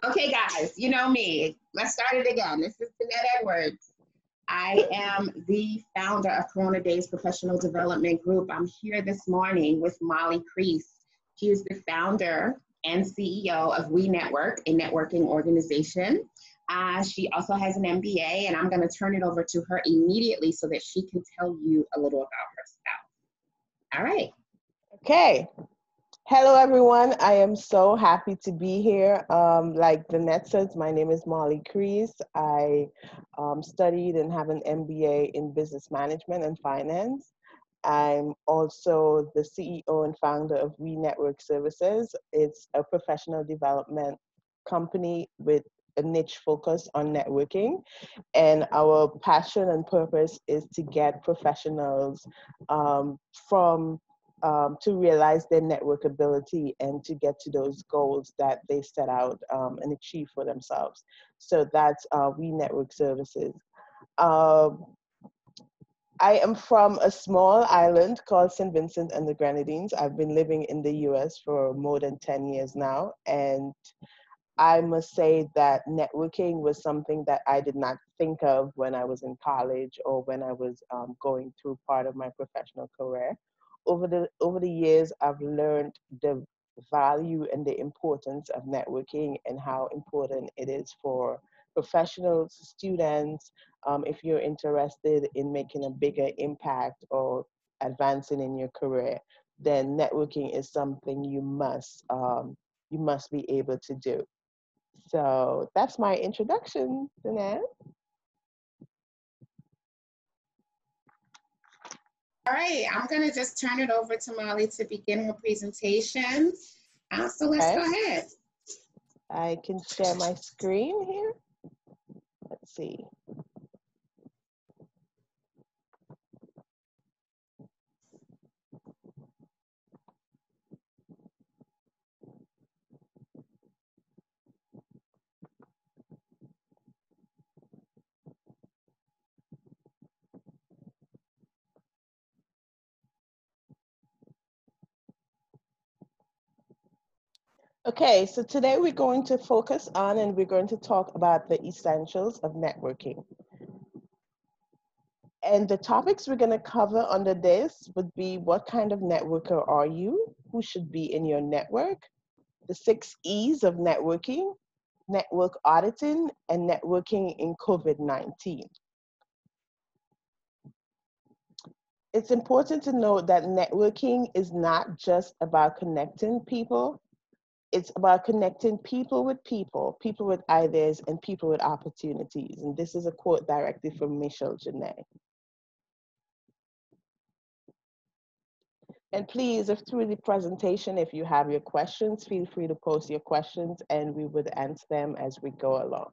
Okay, guys, you know me. Let's start it again. This is Jeanette Edwards. I am the founder of Daze Professional Development Group. I'm here this morning with Molly Creese. She is the founder and CEO of We Network, a networking organization. She also has an MBA, and I'm going to turn it over to her immediately so that she can tell you a little about herself. All right. Okay. Hello, everyone. I am so happy to be here. Like Jeanette says, my name is Molly Creese. I studied and have an MBA in business management and finance. I'm also the CEO and founder of We Network Services. It's a professional development company with a niche focus on networking. And our passion and purpose is to get professionals to realize their network ability and to get to those goals that they set out and achieve for themselves. So that's We Network Services. I am from a small island called St. Vincent and the Grenadines. I've been living in the US for more than 10 years now. And I must say that networking was something that I did not think of when I was in college or when I was going through part of my professional career. Over the years, I've learned the value and the importance of networking and how important it is for professionals, students, if you're interested in making a bigger impact or advancing in your career, then networking is something you must be able to do. So that's my introduction, Jeanette. All right, I'm going to just turn it over to Molly to begin her presentation. So let's go ahead. I can share my screen here. Let's see. Okay, so today we're going to focus on and we're going to talk about the essentials of networking. And the topics we're going to cover under this would be: what kind of networker are you? Who should be in your network? The 6 E's of networking, network auditing, and networking in COVID-19. It's important to note that networking is not just about connecting people. It's about connecting people with ideas, and people with opportunities. And this is a quote directly from Michelle Janae. And please, if through the presentation, if you have your questions, feel free to post your questions and we would answer them as we go along.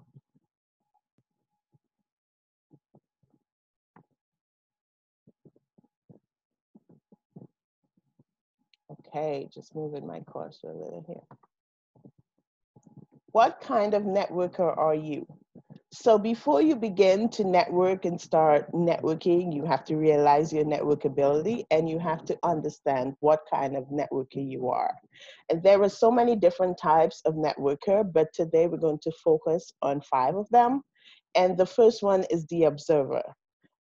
Okay, just moving my cursor a little here. What kind of networker are you? So before you begin to network and start networking, you have to realize your network ability and you have to understand what kind of networker you are. And there are so many different types of networker, but today we're going to focus on 5 of them. And the first one is the observer.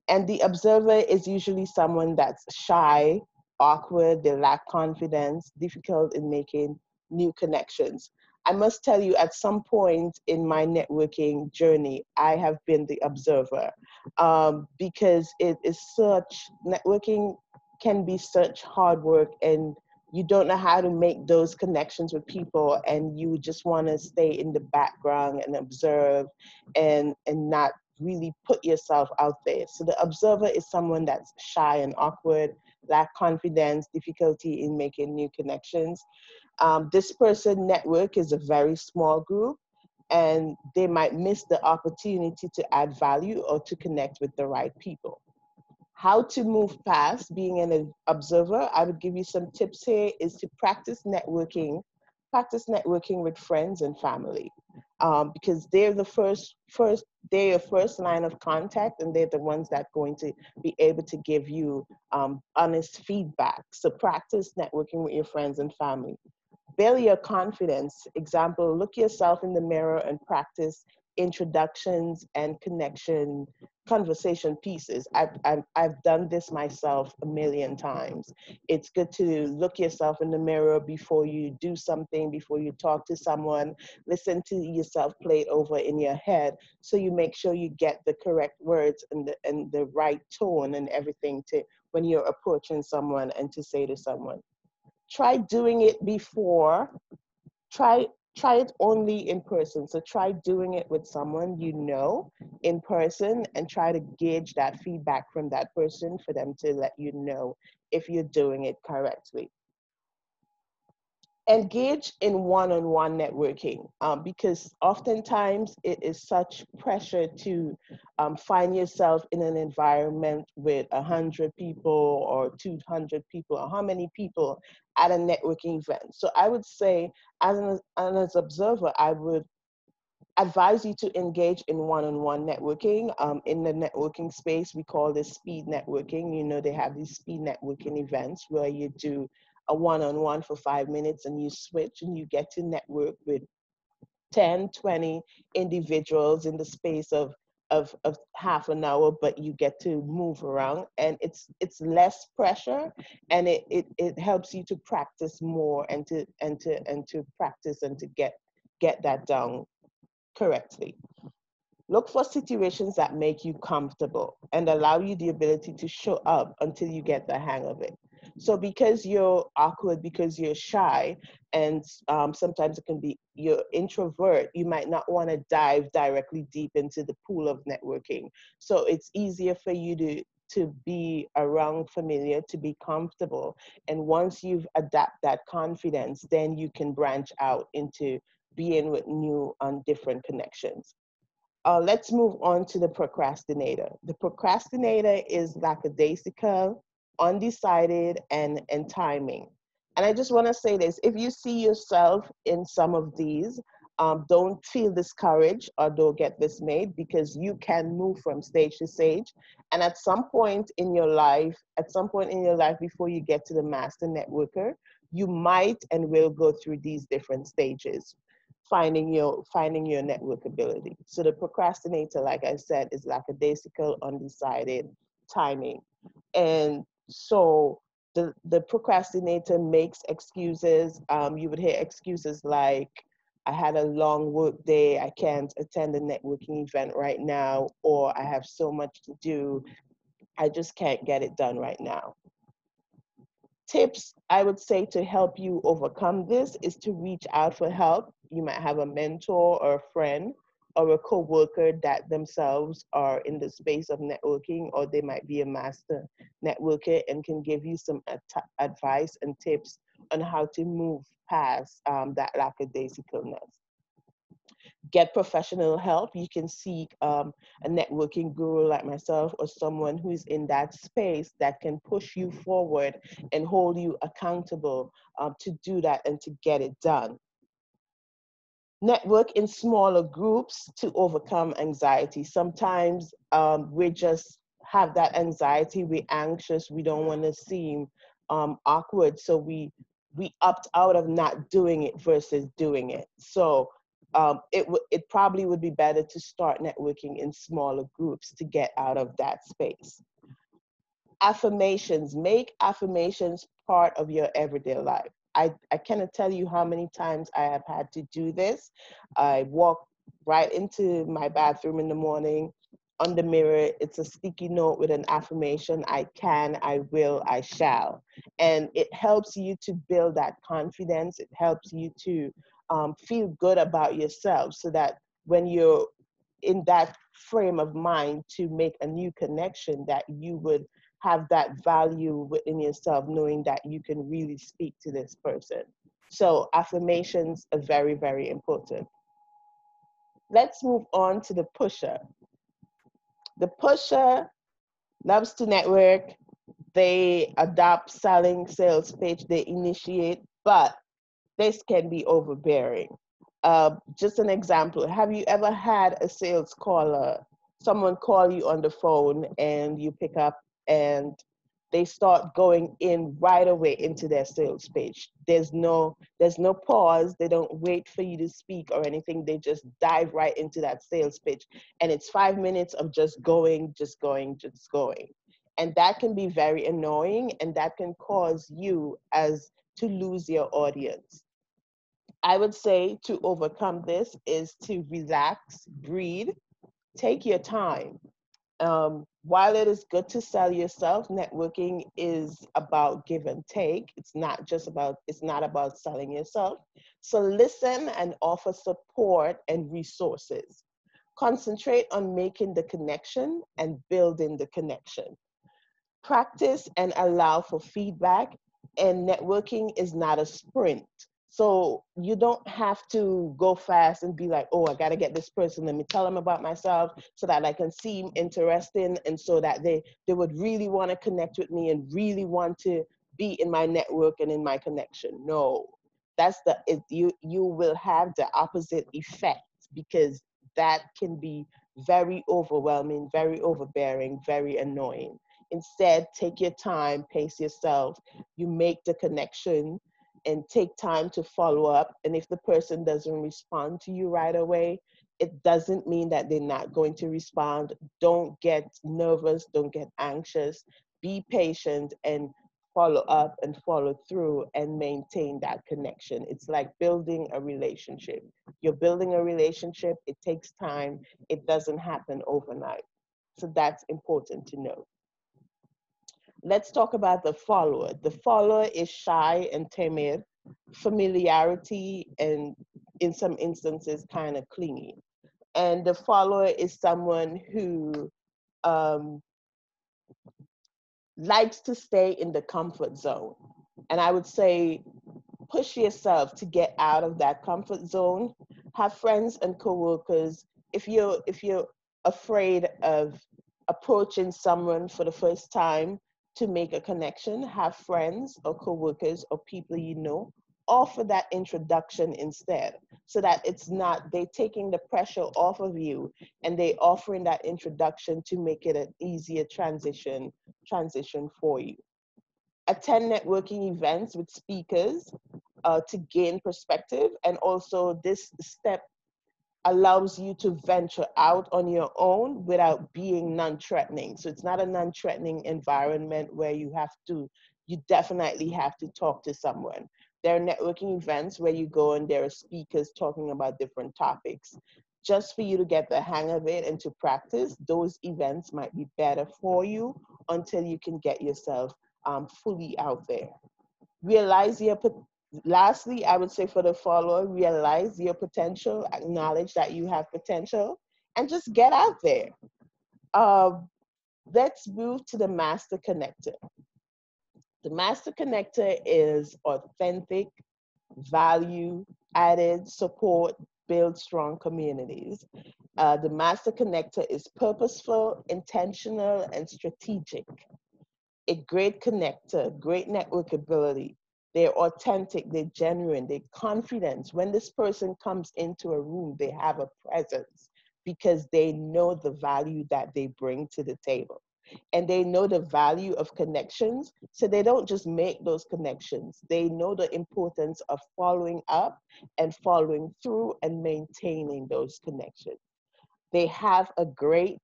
And the observer is usually someone that's shy, awkward, they lack confidence, difficult in making new connections. I must tell you, at some point in my networking journey, I have been the observer because networking can be such hard work and you don't know how to make those connections with people and you just want to stay in the background and observe and not really put yourself out there. So the observer is someone that's shy and awkward, lack confidence, difficulty in making new connections. This person network is a very small group and they might miss the opportunity to add value or to connect with the right people. How to move past being an observer, I would give you some tips here, is to practice networking with friends and family. Because they're they're your first line of contact and they're the ones that are going to be able to give you honest feedback. So practice networking with your friends and family. Build your confidence. Example, look yourself in the mirror and practice introductions and conversation pieces. I've done this myself a million times. It's good to look yourself in the mirror before you do something, before you talk to someone. Listen to yourself play it over in your head so you make sure you get the correct words and the right tone and everything to when you're approaching someone and to say to someone. Try doing it before. Try it only in person. So try doing it with someone you know in person and try to gauge that feedback from that person for them to let you know if you're doing it correctly. Engage in one-on-one networking because oftentimes it is such pressure to find yourself in an environment with 100 people or 200 people or how many people at a networking event. So I would say as an observer, I would advise you to engage in one-on-one networking. In the networking space, we call this speed networking. You know, they have these speed networking events where you do a one-on-one for 5 minutes and you switch and you get to network with 10, 20 individuals in the space of half an hour, but you get to move around and it's less pressure and it helps you to practice more and to practice and to get that down correctly. Look for situations that make you comfortable and allow you the ability to show up until you get the hang of it. So because you're awkward, because you're shy, and sometimes it can be you're introvert, you might not want to dive directly deep into the pool of networking. So it's easier for you to be around familiar, to be comfortable. And once you've adapted that confidence, then you can branch out into being with new and different connections. Let's move on to the procrastinator. The procrastinator is lackadaisical, undecided, and timing. And I just want to say this, if you see yourself in some of these, don't feel discouraged or don't get dismayed because you can move from stage to stage. And at some point in your life, before you get to the master networker, you might and will go through these different stages finding your network ability. So the procrastinator, like I said, is lackadaisical, undecided, timing. And so the procrastinator makes excuses. You would hear excuses like, I had a long work day, I can't attend a networking event right now, or I have so much to do, I just can't get it done right now. Tips I would say to help you overcome this is to reach out for help. You might have a mentor or a friend or a coworker that themselves are in the space of networking, or they might be a master networker and can give you some advice and tips on how to move past that lackadaisicalness. Get professional help. You can seek a networking guru like myself or someone who's in that space that can push you forward and hold you accountable to do that and to get it done. Network in smaller groups to overcome anxiety. Sometimes we just have that anxiety, we're anxious, we don't want to seem awkward, so we opt out of not doing it versus doing it. So it probably would be better to start networking in smaller groups to get out of that space. Affirmations. Make affirmations part of your everyday life. I cannot tell you how many times I have had to do this. I walk right into my bathroom in the morning. On the mirror, it's a sticky note with an affirmation: I can, I will, I shall. And it helps you to build that confidence. It helps you to feel good about yourself so that when you're in that frame of mind to make a new connection, that you would have that value within yourself, knowing that you can really speak to this person. So affirmations are very, very important. Let's move on to the pusher. The pusher loves to network. They adopt selling sales pitch, they initiate, but this can be overbearing. Just an example, have you ever had a sales caller, someone call you on the phone and you pick up and they start going in right away into their sales page. There's no pause. They don't wait for you to speak or anything. They just dive right into that sales pitch. And it's 5 minutes of just going, just going, just going. And that can be very annoying, and that can cause you as to lose your audience. I would say to overcome this is to relax, breathe, take your time. While it is good to sell yourself, networking is about give and take. It's not about selling yourself. So listen and offer support and resources. Concentrate on making the connection and building the connection. Practice and allow for feedback, and networking is not a sprint. So you don't have to go fast and be like, oh, I got to get this person, let me tell them about myself so that I can seem interesting, and so that they would really want to connect with me and really want to be in my network and in my connection. No, you will have the opposite effect, because that can be very overwhelming, very overbearing, very annoying. Instead, take your time, pace yourself, you make the connection, and take time to follow up. And if the person doesn't respond to you right away, it doesn't mean that they're not going to respond. Don't get nervous, don't get anxious. Be patient and follow up and follow through and maintain that connection. It's like building a relationship. You're building a relationship, it takes time, it doesn't happen overnight. So that's important to know. Let's talk about the follower. The follower is shy and timid, familiarity, and in some instances, kind of clingy. And the follower is someone who um, likes to stay in the comfort zone. And I would say push yourself to get out of that comfort zone. Have friends and coworkers. If you're afraid of approaching someone for the first time to make a connection, have friends or coworkers or people you know offer that introduction instead, so that it's not they taking the pressure off of you, and they offering that introduction to make it an easier transition for you. Attend networking events with speakers to gain perspective. And also, this step allows you to venture out on your own without being non-threatening. So it's not a non-threatening environment where you definitely have to talk to someone. There are networking events where you go and there are speakers talking about different topics. Just for you to get the hang of it and to practice, those events might be better for you until you can get yourself fully out there. Realize your Lastly, I would say for the follower, realize your potential, acknowledge that you have potential, and just get out there. Let's move to the master connector. The master connector is authentic, value added, support, build strong communities. The master connector is purposeful, intentional, and strategic. A great connector, great network ability. They're authentic, they're genuine, they're confident. When this person comes into a room, they have a presence because they know the value that they bring to the table. And they know the value of connections, so they don't just make those connections. They know the importance of following up and following through and maintaining those connections. They have a great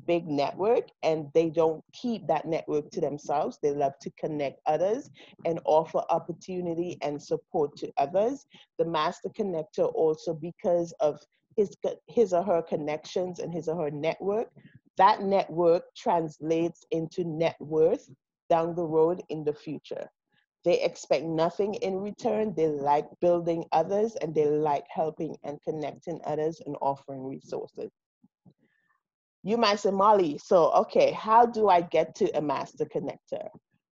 big network, and they don't keep that network to themselves. They love to connect others and offer opportunity and support to others. The master connector also, because of his or her connections and his or her network, that network translates into net worth down the road in the future. They expect nothing in return. They like building others, and they like helping and connecting others and offering resources. You might say, Molly, so, okay, how do I get to a master connector?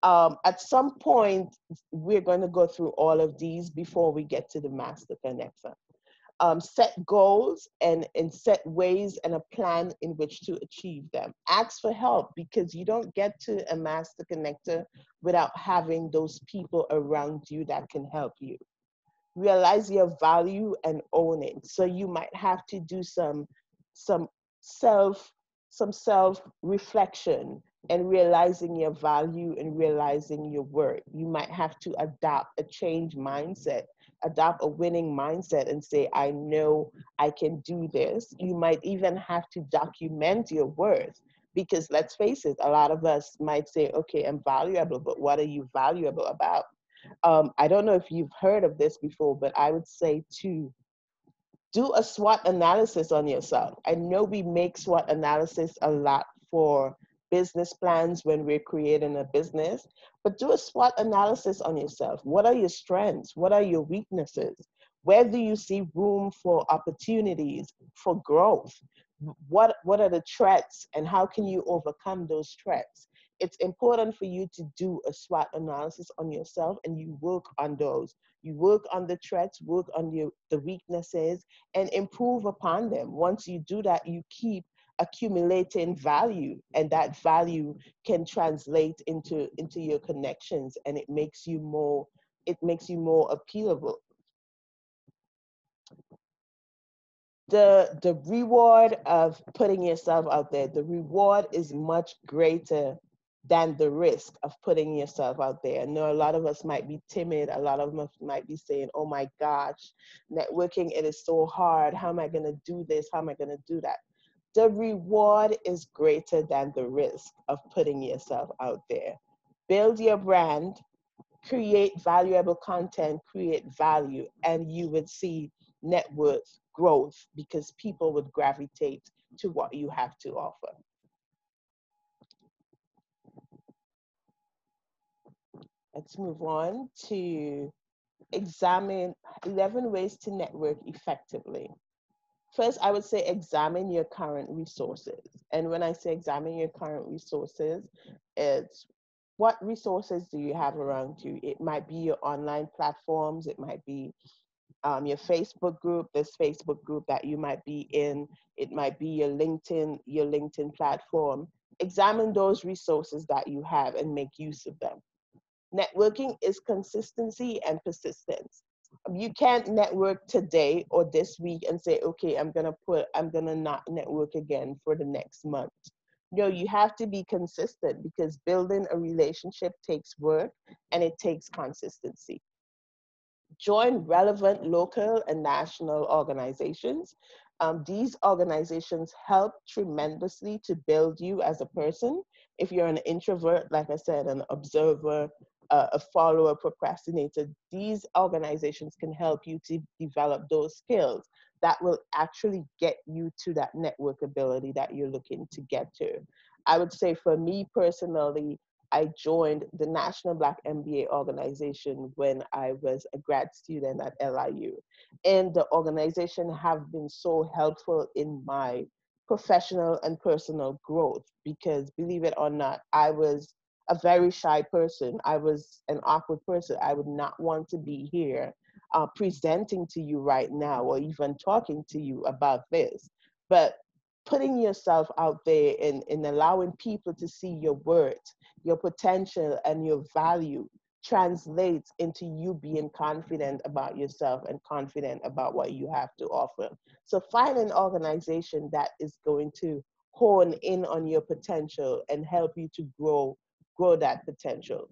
At some point, we're going to go through all of these before we get to the master connector. Set goals and set ways and a plan in which to achieve them. Ask for help, because you don't get to a master connector without having those people around you that can help you. Realize your value and own it. So you might have to do some self reflection. and realizing your value and realizing your worth. You might have to adopt a change mindset, adopt a winning mindset and say, I know I can do this. You might even have to document your worth because let's face it, a lot of us might say, okay, I'm valuable, but what are you valuable about? I don't know if you've heard of this before, but I would say to do a SWOT analysis on yourself. I know we make SWOT analysis a lot for business plans when we're creating a business, but do a SWOT analysis on yourself. What are your strengths? What are your weaknesses? Where do you see room for opportunities for growth? What are the threats and how can you overcome those threats? It's important for you to do a SWOT analysis on yourself and you work on those. You work on the threats, work on the weaknesses, and improve upon them. Once you do that, you keep accumulating value, and that value can translate into your connections, and it makes you more appealable. The reward of putting yourself out there, the reward is much greater than the risk of putting yourself out there. I know a lot of us might be timid. A lot of us might be saying, oh my gosh, networking, it is so hard. How am I going to do this? How am I going to do that? The reward is greater than the risk of putting yourself out there. Build your brand, create valuable content, create value, and you would see net worth growth because people would gravitate to what you have to offer. Let's move on to examine 11 ways to network effectively. First, I would say examine your current resources. And when I say examine your current resources, it's what resources do you have around you? It might be your online platforms. It might be your Facebook group, this Facebook group that you might be in. It might be your LinkedIn platform. Examine those resources that you have and make use of them. Networking is consistency and persistence. You can't network today or this week and say, okay, I'm gonna not network again for the next month. No, you have to be consistent because building a relationship takes work and it takes consistency. Join relevant local and national organizations. These organizations help tremendously to build you as a person. If you're an introvert, like I said, an observer, a follower, procrastinator, these organizations can help you to develop those skills that will actually get you to that network ability that you're looking to get to. I would say for me personally, I joined the National Black MBA organization when I was a grad student at LIU. And the organization have been so helpful in my professional and personal growth because believe it or not, I was a very shy person. I was an awkward person. I would not want to be here presenting to you right now or even talking to you about this. But putting yourself out there and allowing people to see your worth, your potential, and your value translates into you being confident about yourself and confident about what you have to offer. So find an organization that is going to hone in on your potential and help you to grow that potential.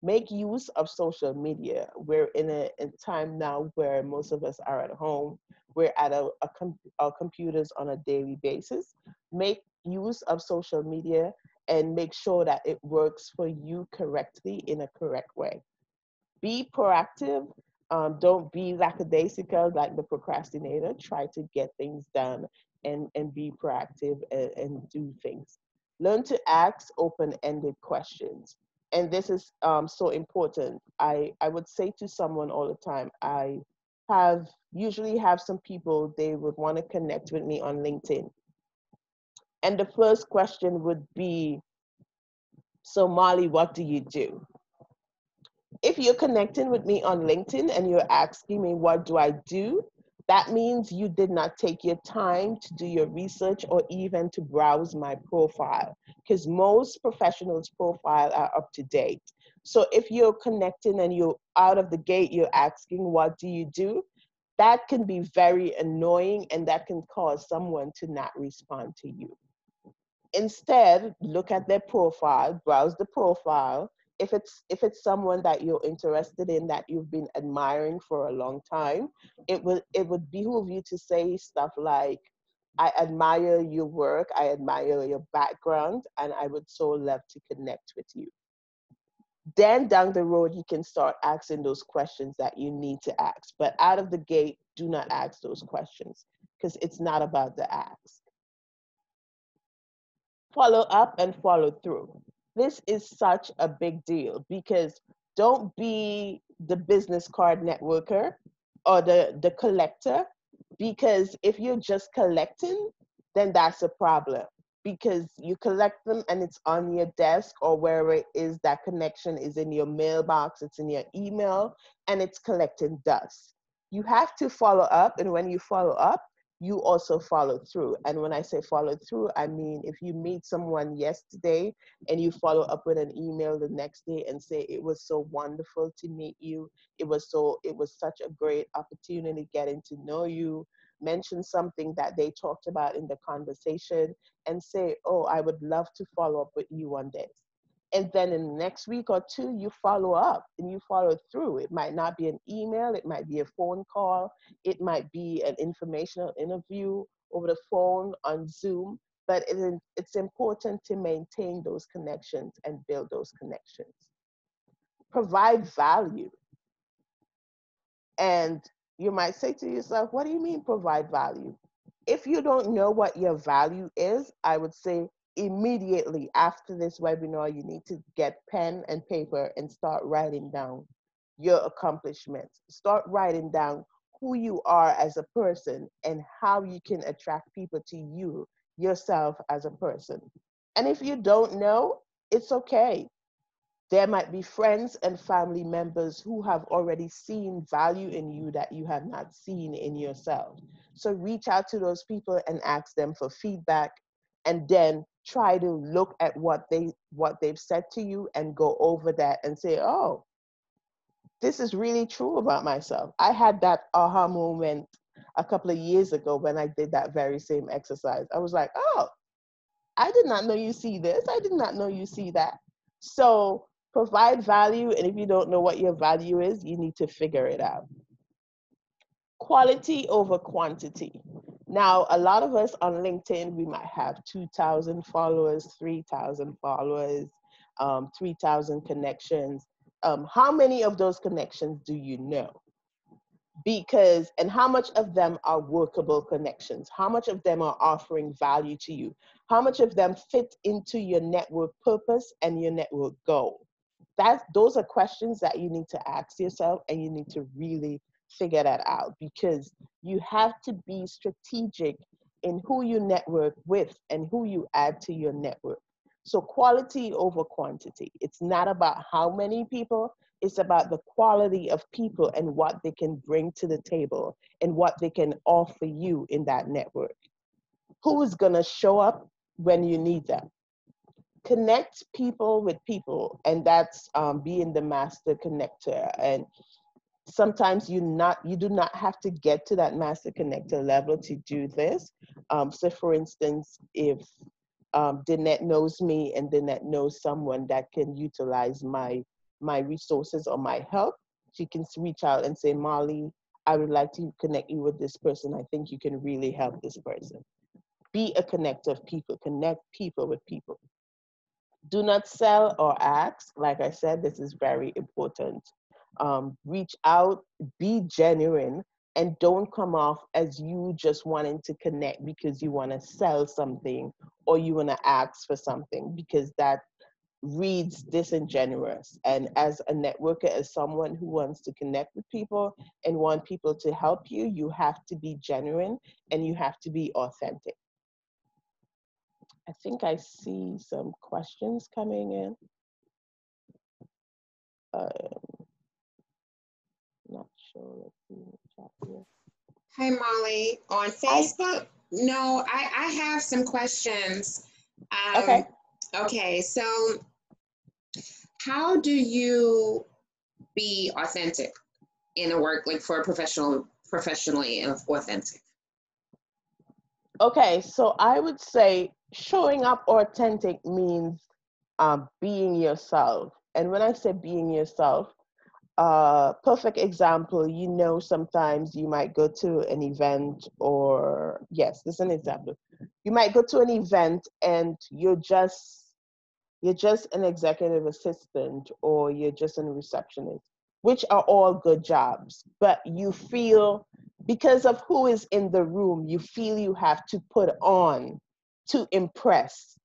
Make use of social media. We're in a time now where most of us are at home. We're at our computers on a daily basis. Make use of social media and make sure that it works for you correctly in a correct way. Be proactive. Don't be lackadaisical like the procrastinator. Try to get things done and be proactive and do things. Learn to ask open-ended questions. And this is so important. I would say to someone all the time, I usually have some people, they would want to connect with me on LinkedIn. And the first question would be, so Molly, what do you do? If you're connecting with me on LinkedIn and you're asking me, what do I do? That means you did not take your time to do your research or even to browse my profile, because most professionals' profile are up to date. So if you're connecting and you're out of the gate, you're asking, what do you do? That can be very annoying and that can cause someone to not respond to you. Instead, look at their profile, browse the profile. If it's someone that you're interested in, that you've been admiring for a long time, it would behoove you to say stuff like, I admire your work, I admire your background, and I would so love to connect with you. Then down the road, you can start asking those questions that you need to ask. But out of the gate, do not ask those questions, because it's not about the ask. Follow up and follow through. This is such a big deal, because don't be the business card networker or the collector, because if you're just collecting, then that's a problem, because you collect them and it's on your desk or wherever it is, that connection is in your mailbox, it's in your email, and it's collecting dust. You have to follow up, and when you follow up, you also follow through. And when I say follow through, I mean, if you meet someone yesterday and you follow up with an email the next day and say, it was so wonderful to meet you, it was such a great opportunity getting to know you, mention something that they talked about in the conversation, and say, oh, I would love to follow up with you on this. And then in the next week or two, you follow up and you follow through. It might not be an email, it might be a phone call, it might be an informational interview over the phone, on Zoom, but it's important to maintain those connections and build those connections. Provide value. And you might say to yourself, what do you mean provide value? If you don't know what your value is, I would say immediately after this webinar, you need to get pen and paper and start writing down your accomplishments. Start writing down who you are as a person and how you can attract people to you, yourself as a person. And if you don't know, it's okay. There might be friends and family members who have already seen value in you that you have not seen in yourself. So reach out to those people and ask them for feedback, and then try to look at what they've said to you and go over that and say, oh, this is really true about myself. I had that aha moment a couple of years ago when I did that very same exercise. I was like, oh, I did not know you see this. I did not know you see that. So provide value, and if you don't know what your value is, you need to figure it out. Quality over quantity. Now, a lot of us on LinkedIn, we might have 2,000 followers, 3,000 followers, 3,000 connections. How many of those connections do you know? Because, and how much of them are workable connections? How much of them are offering value to you? How much of them fit into your network purpose and your network goal? Those are questions that you need to ask yourself, and you need to really figure that out, because you have to be strategic in who you network with and who you add to your network. So quality over quantity. It's not about how many people, it's about the quality of people and what they can bring to the table and what they can offer you in that network. Who is gonna show up when you need them? Connect people with people, and that's being the master connector. And sometimes you do not have to get to that master connector level to do this. So for instance, if Danette knows me and Danette knows someone that can utilize my resources or my help, she can reach out and say, Molly, I would like to connect you with this person. I think you can really help this person. Be a connector of people. Connect people with people. Do not sell or ask. Like I said, this is very important. Reach out, be genuine, and don't come off as you just wanting to connect because you want to sell something or you want to ask for something, because that reads disingenuous. And as a networker, as someone who wants to connect with people and want people to help you, you have to be genuine and you have to be authentic. I think I see some questions coming in. Not sure. Let's see the chat here. Hi, Molly. On Facebook, no, I have some questions. Okay. Okay, so how do you be authentic in a work, like for a professionally authentic? Okay, so I would say showing up authentic means being yourself. And when I say being yourself, perfect example, you know, sometimes you might go to an event, or yes, this is an example. You might go to an event and you're just an executive assistant, or you're just a receptionist, which are all good jobs, but you feel, because of who is in the room, you feel you have to put on to impress.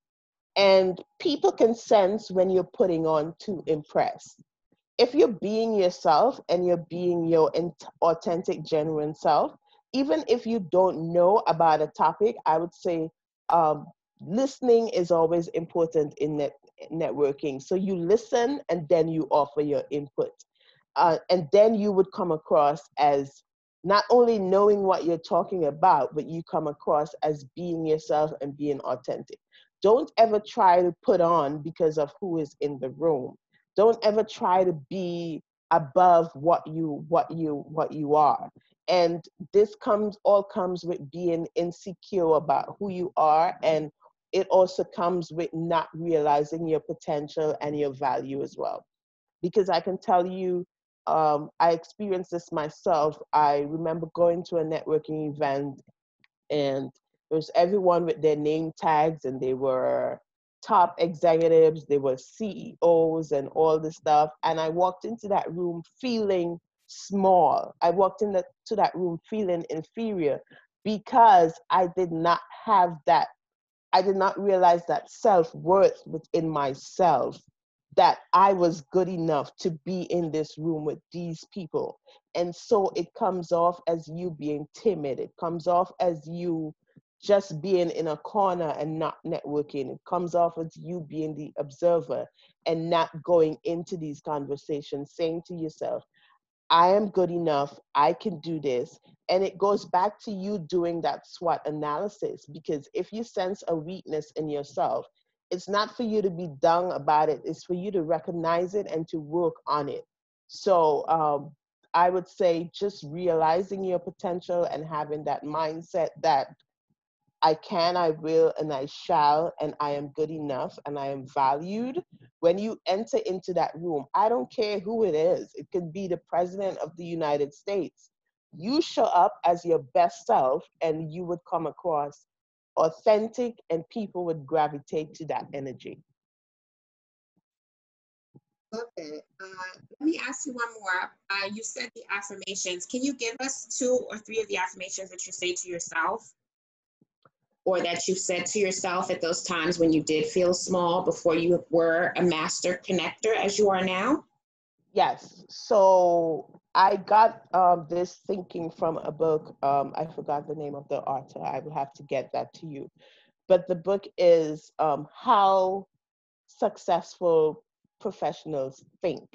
And people can sense when you're putting on to impress. If you're being yourself and you're being your authentic, genuine self, even if you don't know about a topic, I would say um, listening is always important in networking. So you listen and then you offer your input. And then you would come across as not only knowing what you're talking about, but you come across as being yourself and being authentic. Don't ever try to put on because of who is in the room. Don't ever try to be above what you are. And this comes with being insecure about who you are, and it also comes with not realizing your potential and your value as well. Because I can tell you, I experienced this myself. I remember going to a networking event, and it was everyone with their name tags, and they were top executives, they were CEOs and all this stuff. And I walked into that room feeling small. I walked into that room feeling inferior because I did not realize that self-worth within myself, that I was good enough to be in this room with these people. And so it comes off as you being timid. It comes off as you just being in a corner and not networking. It comes off as you being the observer and not going into these conversations, saying to yourself, I am good enough, I can do this. And it goes back to you doing that SWOT analysis, because if you sense a weakness in yourself, it's not for you to be dung about it, it's for you to recognize it and to work on it. So I would say just realizing your potential and having that mindset that I can, I will, and I shall, and I am good enough, and I am valued. When you enter into that room, I don't care who it is. It could be the President of the United States. You show up as your best self, and you would come across authentic, and people would gravitate to that energy. Okay. Let me ask you one more. You said the affirmations. Can you give us 2 or 3 of the affirmations that you say to yourself, or that you said to yourself at those times when you did feel small before you were a master connector as you are now? Yes. So I got this thinking from a book. I forgot the name of the author. I will have to get that to you. But the book is How Successful Professionals Think.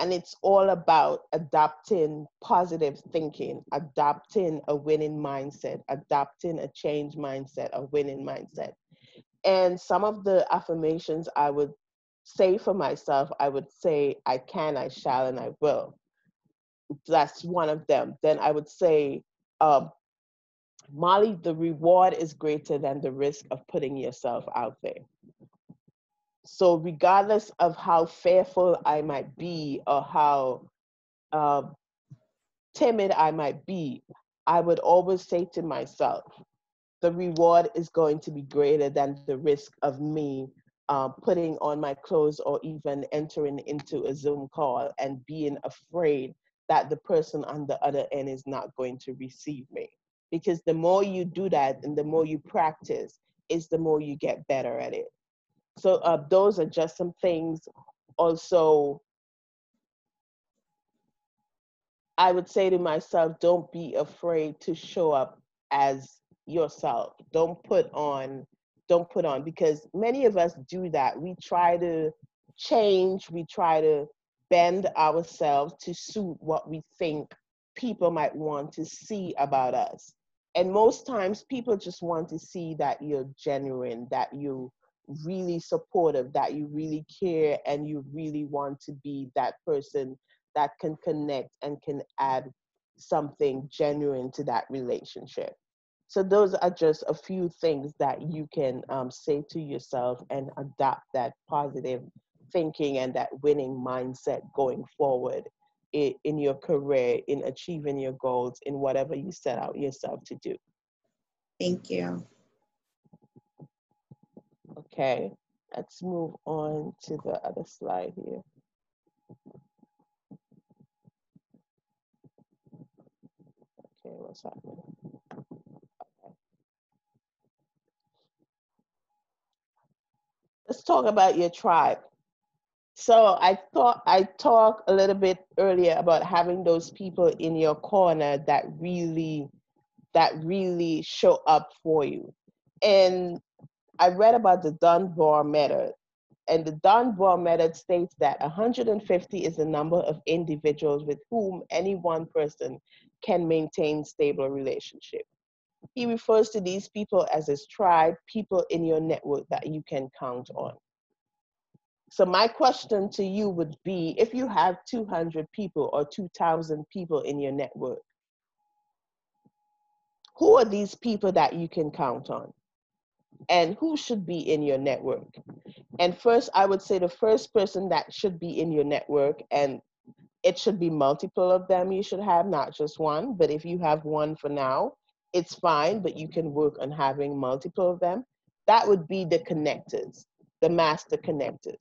And it's all about adopting positive thinking, adopting a winning mindset, adopting a change mindset, a winning mindset. And some of the affirmations I would say for myself, I would say, I can, I shall, and I will. That's one of them. Then I would say, um, Molly, the reward is greater than the risk of putting yourself out there. So regardless of how fearful I might be, or how uh, timid I might be, I would always say to myself, the reward is going to be greater than the risk of me putting on my clothes or even entering into a Zoom call and being afraid that the person on the other end is not going to receive me. Because the more you do that and the more you practice, is the more you get better at it. So those are just some things. Also, I would say to myself, don't be afraid to show up as yourself. Don't put on, because many of us do that. We try to change, we try to bend ourselves to suit what we think people might want to see about us. And most times people just want to see that you're genuine, that you really supportive, that you really care, and you really want to be that person that can connect and can add something genuine to that relationship. So those are just a few things that you can say to yourself and adopt that positive thinking and that winning mindset going forward in your career, in achieving your goals, in whatever you set out yourself to do. Thank you. Okay, let's move on to the other slide here. Okay, what's happening? Okay. Let's talk about your tribe. So I thought I talked a little bit earlier about having those people in your corner that really show up for you. And I read about the Dunbar method. And the Dunbar method states that 150 is the number of individuals with whom any one person can maintain stable relationship. He refers to these people as his tribe, people in your network that you can count on. So my question to you would be, if you have 200 people or 2,000 people in your network, who are these people that you can count on? And who should be in your network? And first, I would say the first person that should be in your network, and it should be multiple of them you should have, not just one. But if you have one for now, it's fine, but you can work on having multiple of them. That would be the connectors, the master connectors.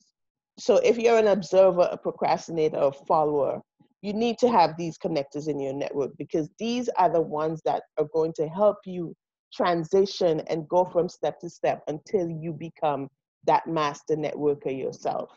So if you're an observer, a procrastinator, or follower, you need to have these connectors in your network, because these are the ones that are going to help you transition and go from step to step until you become that master networker yourself.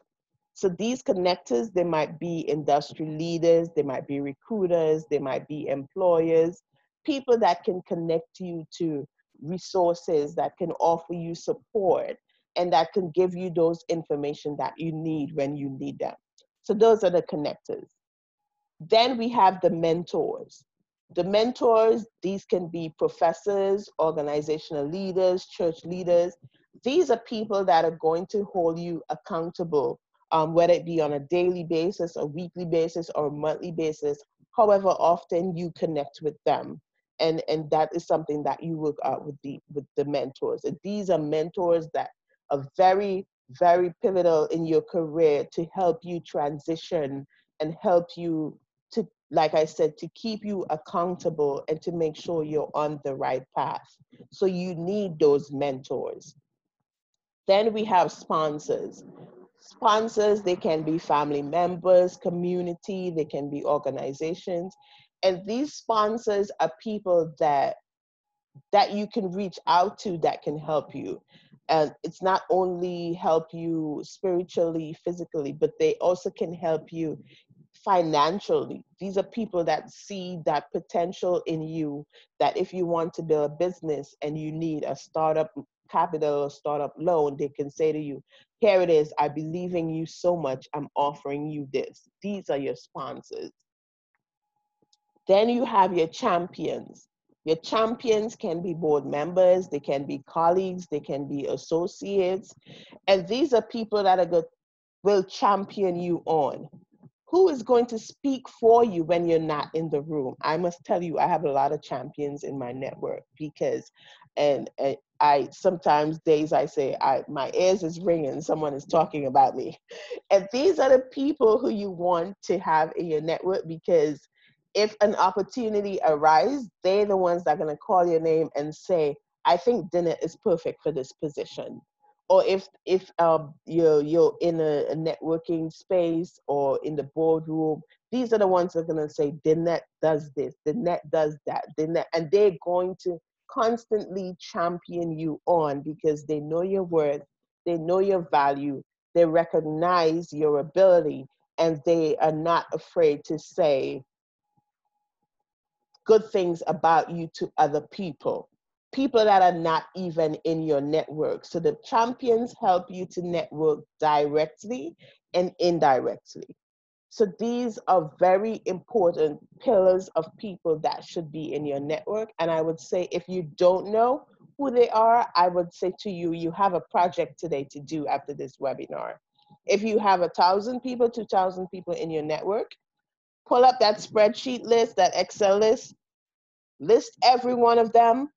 So these connectors, they might be industry leaders, they might be recruiters, they might be employers, people that can connect you to resources, that can offer you support, and that can give you those information that you need when you need them. So those are the connectors. Then we have the mentors. The mentors, these can be professors, organizational leaders, church leaders. These are people that are going to hold you accountable, whether it be on a daily basis, a weekly basis, or a monthly basis, however often you connect with them. And that is something that you work out with the mentors. And these are mentors that are very, very pivotal in your career to help you transition and help you to, like I said, to keep you accountable and to make sure you're on the right path. So you need those mentors. Then we have sponsors. Sponsors, they can be family members, community, they can be organizations. And these sponsors are people that you can reach out to that can help you. And it's not only help you spiritually, physically, but they also can help you financially. These are people that see that potential in you, that if you want to build a business and you need a startup capital or startup loan, they can say to you, here it is, I believe in you so much, I'm offering you this. These are your sponsors. Then you have your champions. Your champions can be board members, they can be colleagues, they can be associates. And these are people that will champion you on. Who is going to speak for you when you're not in the room? I must tell you, I have a lot of champions in my network, because, and I sometimes days I say, my ears is ringing, someone is talking about me. And these are the people who you want to have in your network, because if an opportunity arises, they're the ones that are going to call your name and say, I think Dinah is perfect for this position. Or if you're in a networking space or in the boardroom, these are the ones that are going to say, Dinette does this, Dinette does that, Dinette, and they're going to constantly champion you on, because they know your worth, they know your value, they recognize your ability, and they are not afraid to say good things about you to other people that are not even in your network. So the champions help you to network directly and indirectly. So these are very important pillars of people that should be in your network. And I would say, if you don't know who they are, I would say to you, you have a project today to do after this webinar. If you have 1,000 people, 2,000 people in your network, pull up that spreadsheet list, that Excel list every one of them,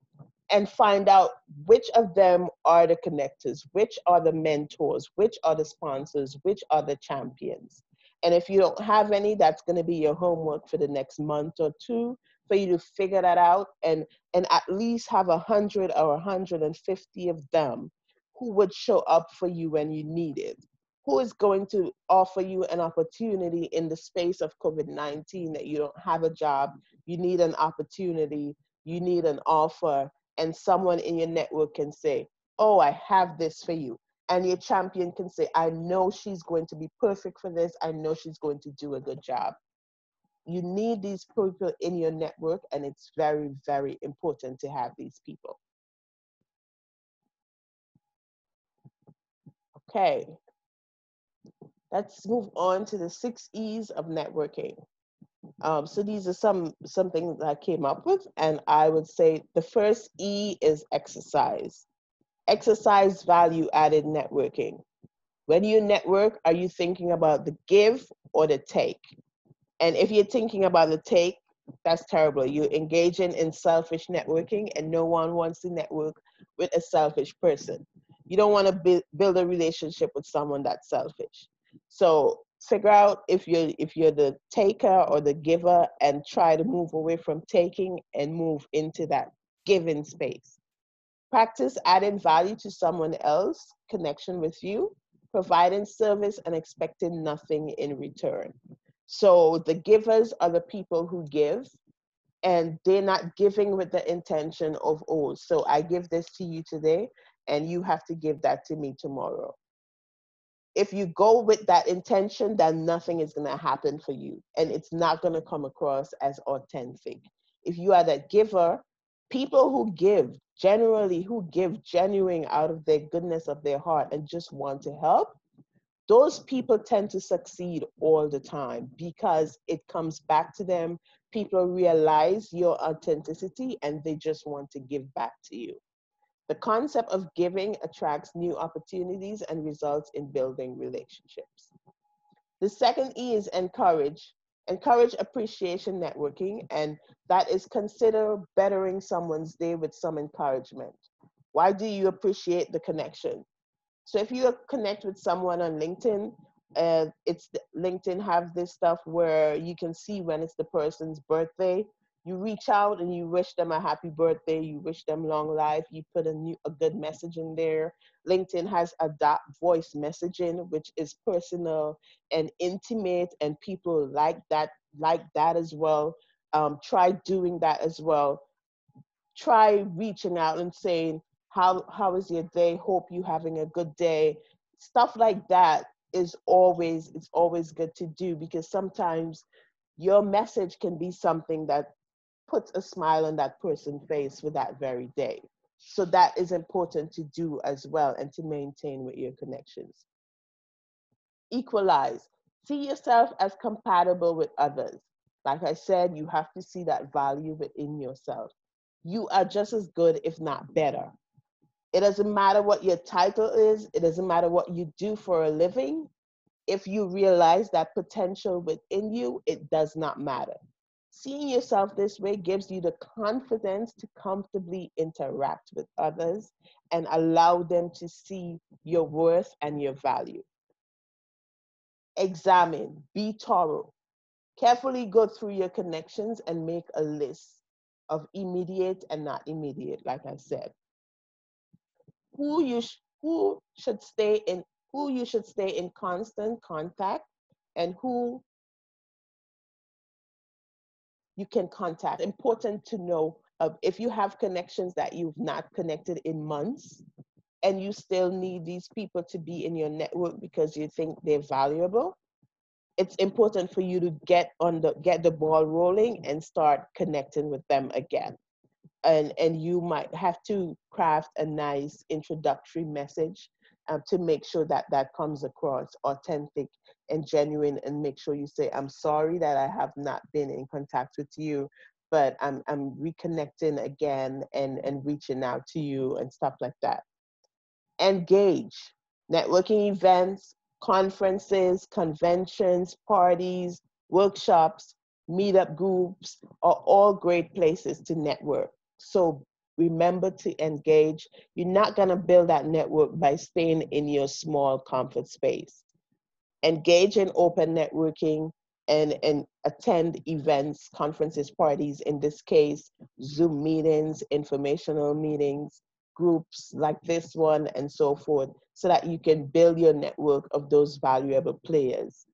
and find out which of them are the connectors, which are the mentors, which are the sponsors, which are the champions. And if you don't have any, that's going to be your homework for the next month or two, for you to figure that out and at least have 100 or 150 of them who would show up for you when you need it, who is going to offer you an opportunity in the space of COVID-19 that you don't have a job, you need an opportunity, you need an offer, and someone in your network can say, oh, I have this for you. And your champion can say, I know she's going to be perfect for this. I know she's going to do a good job. You need these people in your network, and it's very, very important to have these people. Okay, let's move on to the 6 E's of networking. So these are some things that I came up with, and I would say the first E is exercise. Exercise value-added networking. When you network, are you thinking about the give or the take? And if you're thinking about the take, that's terrible. You're engaging in selfish networking, and no one wants to network with a selfish person. You don't want to build a relationship with someone that's selfish. So figure out if you're the taker or the giver, and try to move away from taking and move into that giving space. Practice adding value to someone else, connection with you, providing service and expecting nothing in return. So the givers are the people who give, and they're not giving with the intention of, oh, so I give this to you today and you have to give that to me tomorrow. If you go with that intention, then nothing is going to happen for you, and it's not going to come across as authentic. If you are that giver, people who give, generally who give genuine out of their goodness of their heart and just want to help, those people tend to succeed all the time because it comes back to them. People realize your authenticity and they just want to give back to you. The concept of giving attracts new opportunities and results in building relationships. The second E is encourage. Encourage appreciation networking, and that is consider bettering someone's day with some encouragement. Why do you appreciate the connection? So if you connect with someone on LinkedIn, LinkedIn have this stuff where you can see when it's the person's birthday. You reach out and you wish them a happy birthday. You wish them long life. You put a good message in there. LinkedIn has voice messaging, which is personal and intimate, and people like that as well. Try doing that as well. Try reaching out and saying, how is your day? Hope you having a good day. Stuff like that it's always good to do, because sometimes your message can be something that puts a smile on that person's face for that very day. So that is important to do as well, and to maintain with your connections. Equalize. See yourself as compatible with others. Like I said, you have to see that value within yourself. You are just as good, if not better. It doesn't matter what your title is. It doesn't matter what you do for a living. If you realize that potential within you, it does not matter. Seeing yourself this way gives you the confidence to comfortably interact with others and allow them to see your worth and your value. Examine, be thorough. Carefully go through your connections and make a list of immediate and not immediate, like I said. Who you should stay in constant contact, and who you can contact. Important to know if you have connections that you've not connected in months, and you still need these people to be in your network because you think they're valuable. It's important for you to get the ball rolling and start connecting with them again. And you might have to craft a nice introductory message to make sure that that comes across authentic and genuine, and make sure you say, I'm sorry that I have not been in contact with you, but I'm reconnecting again and reaching out to you and stuff like that. Engage. Networking events, conferences, conventions, parties, workshops, meetup groups are all great places to network. So remember to engage. You're not going to build that network by staying in your small comfort space. Engage in open networking and attend events, conferences, parties, in this case, Zoom meetings, informational meetings, groups like this one, and so forth, so that you can build your network of those valuable players.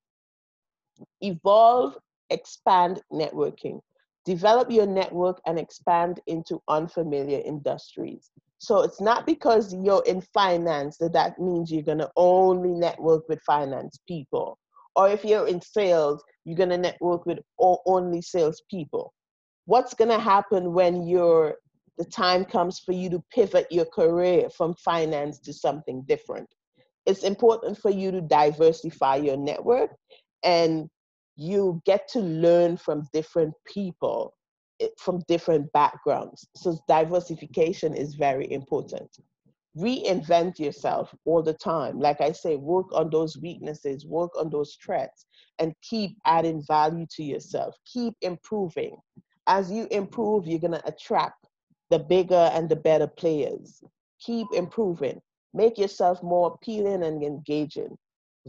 Evolve, expand networking. Develop your network and expand into unfamiliar industries. So it's not because you're in finance that means you're going to only network with finance people. Or if you're in sales, you're going to network with only sales people. What's going to happen when the time comes for you to pivot your career from finance to something different? It's important for you to diversify your network, and you get to learn from different people from different backgrounds. So diversification is very important. Reinvent yourself all the time. Like I say, work on those weaknesses, work on those threats, and keep adding value to yourself. Keep improving. As you improve, you're going to attract the bigger and the better players. Keep improving. Make yourself more appealing and engaging.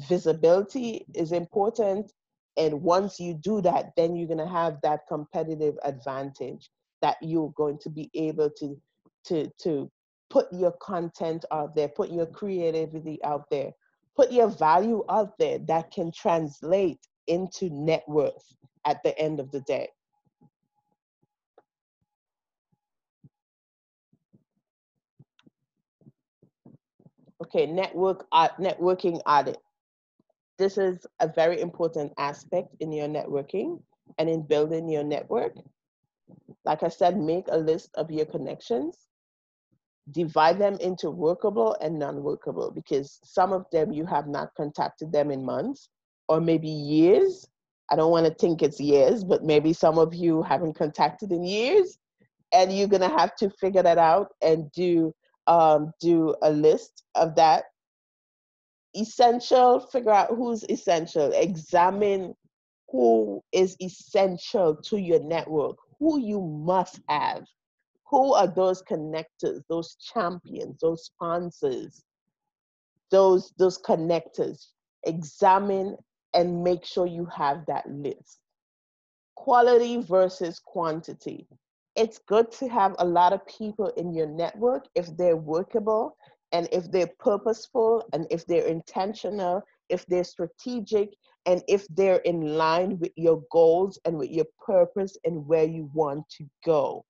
Visibility is important. And once you do that, then you're going to have that competitive advantage that you're going to be able to put your content out there, put your creativity out there, put your value out there that can translate into net worth at the end of the day. Okay, networking audit. This is a very important aspect in your networking and in building your network. Like I said, make a list of your connections. Divide them into workable and non-workable, because some of them you have not contacted them in months or maybe years. I don't want to think it's years, but maybe some of you haven't contacted in years, and you're going to have to figure that out and do a list of that. Essential, figure out who's essential. Examine who is essential to your network, who you must have. Who are those connectors, those champions, those sponsors, those connectors? Examine and make sure you have that list. Quality versus quantity. It's good to have a lot of people in your network if they're workable and if they're purposeful and if they're intentional, if they're strategic, and if they're in line with your goals and with your purpose and where you want to go.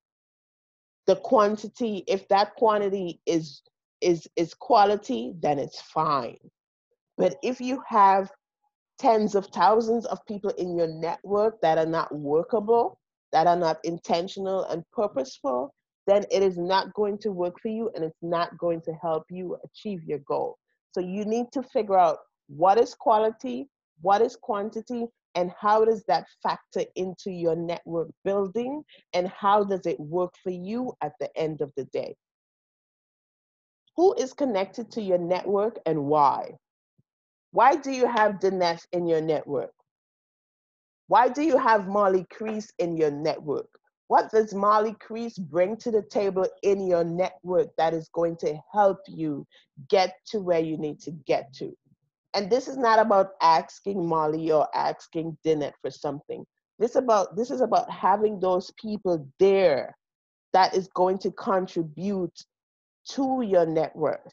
The quantity, if that quantity is quality, then it's fine. But if you have tens of thousands of people in your network that are not workable, that are not intentional and purposeful, then it is not going to work for you and it's not going to help you achieve your goal. So you need to figure out what is quality, what is quantity, and how does that factor into your network building, and how does it work for you at the end of the day? Who is connected to your network and why? Why do you have Dinesh in your network? Why do you have Molly Creese in your network? What does Molly Creese bring to the table in your network that is going to help you get to where you need to get to? And this is not about asking Molly or asking Dinesh for something. This is about having those people there that is going to contribute to your net worth.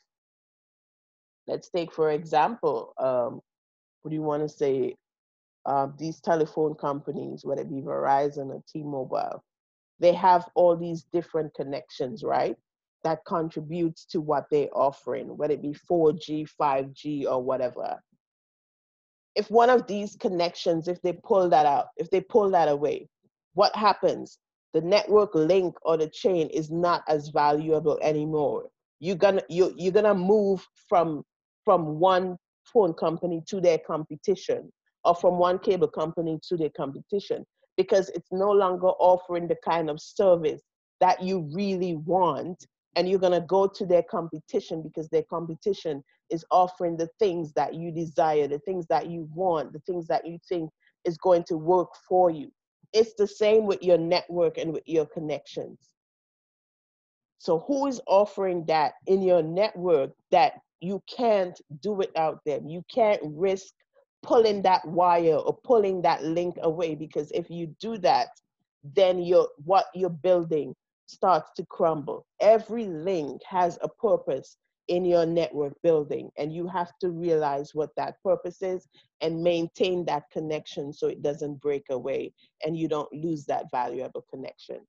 Let's take, for example, what do you want to say? These telephone companies, whether it be Verizon or T-Mobile, they have all these different connections, right? That contributes to what they're offering, whether it be 4G, 5G, or whatever. If one of these connections, if they pull that out, if they pull that away, what happens? The network link or the chain is not as valuable anymore. You're gonna move from one phone company to their competition, or from one cable company to their competition, because it's no longer offering the kind of service that you really want, and you're gonna go to their competition because their competition is offering the things that you desire, the things that you want, the things that you think is going to work for you. It's the same with your network and with your connections. So who is offering that in your network that you can't do without them? You can't risk pulling that wire or pulling that link away, because if you do that, then what you're building starts to crumble. Every link has a purpose in your network building, and you have to realize what that purpose is and maintain that connection so it doesn't break away and you don't lose that valuable connection.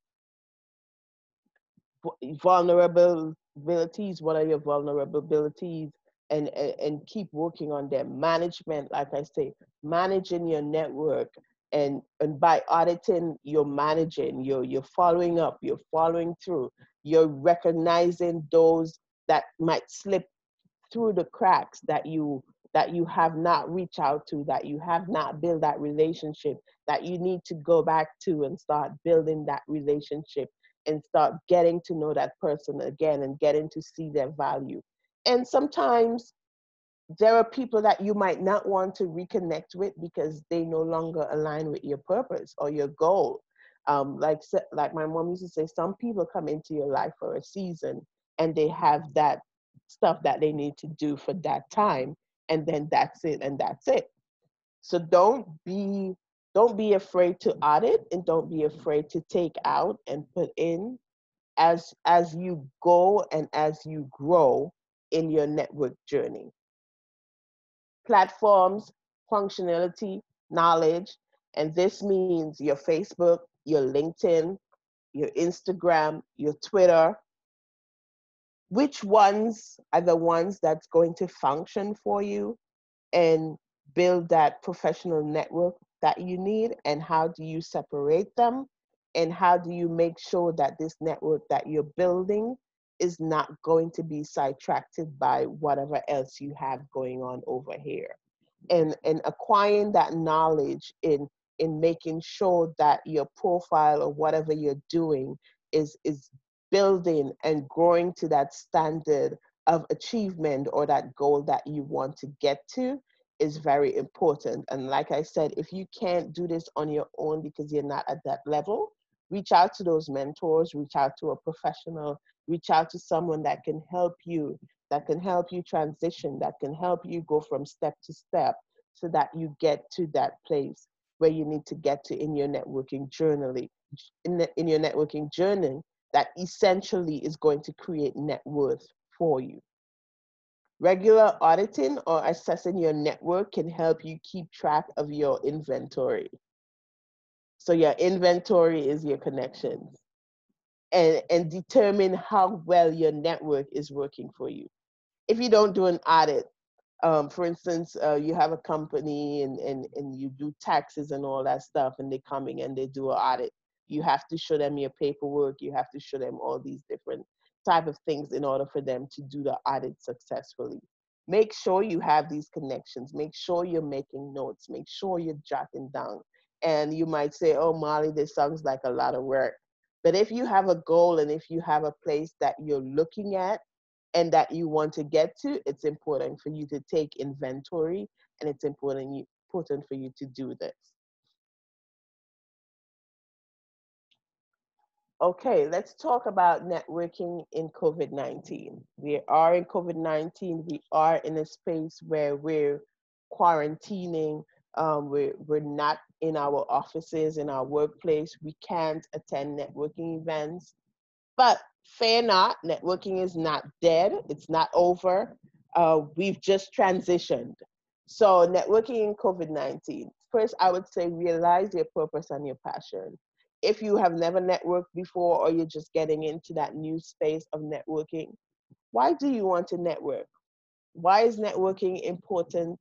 Vulnerabilities, what are your vulnerabilities, and keep working on them. Management, like I say, managing your network, and by auditing, you're managing, you're following up, you're following through, you're recognizing those that might slip through the cracks, that you have not reached out to, that you have not built that relationship, that you need to go back to and start building that relationship and start getting to know that person again and getting to see their value. And sometimes there are people that you might not want to reconnect with because they no longer align with your purpose or your goal. Like my mom used to say, some people come into your life for a season and they have that stuff that they need to do for that time, and then that's it, and that's it. So don't be afraid to audit, and don't be afraid to take out and put in as you go and as you grow in your network journey. Platforms, functionality, knowledge, and this means your Facebook, your LinkedIn, your Instagram, your Twitter. Which ones are the ones that's going to function for you and build that professional network that you need, and how do you separate them, and how do you make sure that this network that you're building is not going to be sidetracked by whatever else you have going on over here, and acquiring that knowledge in making sure that your profile or whatever you're doing is building and growing to that standard of achievement or that goal that you want to get to is very important. And like I said, if you can't do this on your own because you're not at that level, reach out to those mentors, reach out to a professional, reach out to someone that can help you transition, that can help you go from step to step so that you get to that place where you need to get to in your networking journey, in your networking journey that essentially is going to create net worth for you. Regular auditing or assessing your network can help you keep track of your inventory. So your inventory is your connections, and determine how well your network is working for you. If you don't do an audit, for instance, you have a company and you do taxes and all that stuff, and they come in and they do an audit. You have to show them your paperwork. You have to show them all these different type of things in order for them to do the audit successfully. Make sure you have these connections. Make sure you're making notes. Make sure you're jotting down. And you might say, oh, Molly, this sounds like a lot of work. But if you have a goal and if you have a place that you're looking at and that you want to get to, it's important for you to take inventory, and it's important for you to do this. Okay, let's talk about networking in COVID-19. We are in COVID-19. We are in a space where we're quarantining. We're not in our offices, in our workplace. We can't attend networking events. But fear not, networking is not dead. It's not over. We've just transitioned. So networking in COVID-19. First, I would say realize your purpose and your passion. If you have never networked before, or you're just getting into that new space of networking, why do you want to network? Why is networking important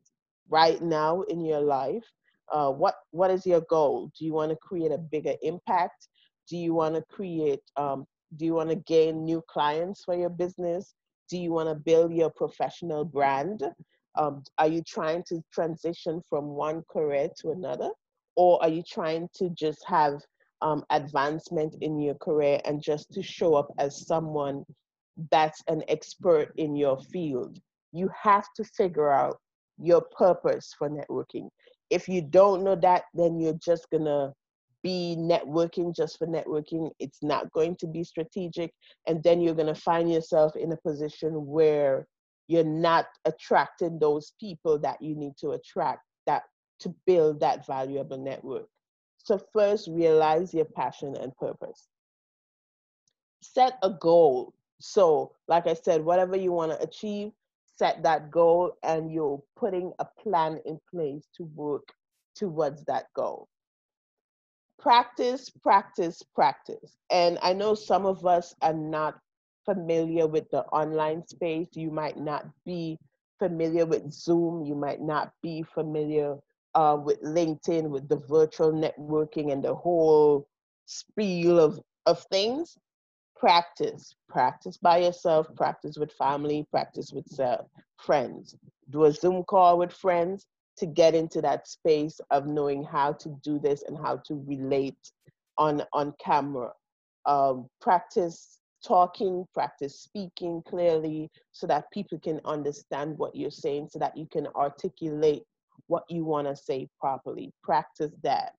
right now in your life? What is your goal? Do you want to create a bigger impact? Do you want to do you want to gain new clients for your business? Do you want to build your professional brand? Are you trying to transition from one career to another? Or are you trying to just have advancement in your career and just to show up as someone that's an expert in your field? You have to figure out your purpose for networking. If you don't know that, then you're just gonna be networking just for networking. It's not going to be strategic. And then you're going to find yourself in a position where you're not attracting those people that you need to attract that to build that valuable network. So first, realize your passion and purpose. Set a goal. So, like I said, whatever you want to achieve, set that goal, and you're putting a plan in place to work towards that goal. Practice, practice, practice. And I know some of us are not familiar with the online space. You might not be familiar with Zoom. You might not be familiar with LinkedIn, with the virtual networking and the whole spiel of things. Practice. Practice by yourself, practice with family, practice with friends. Do a Zoom call with friends to get into that space of knowing how to do this and how to relate on camera. Practice talking, practice speaking clearly so that people can understand what you're saying, so that you can articulate what you want to say properly. Practice that.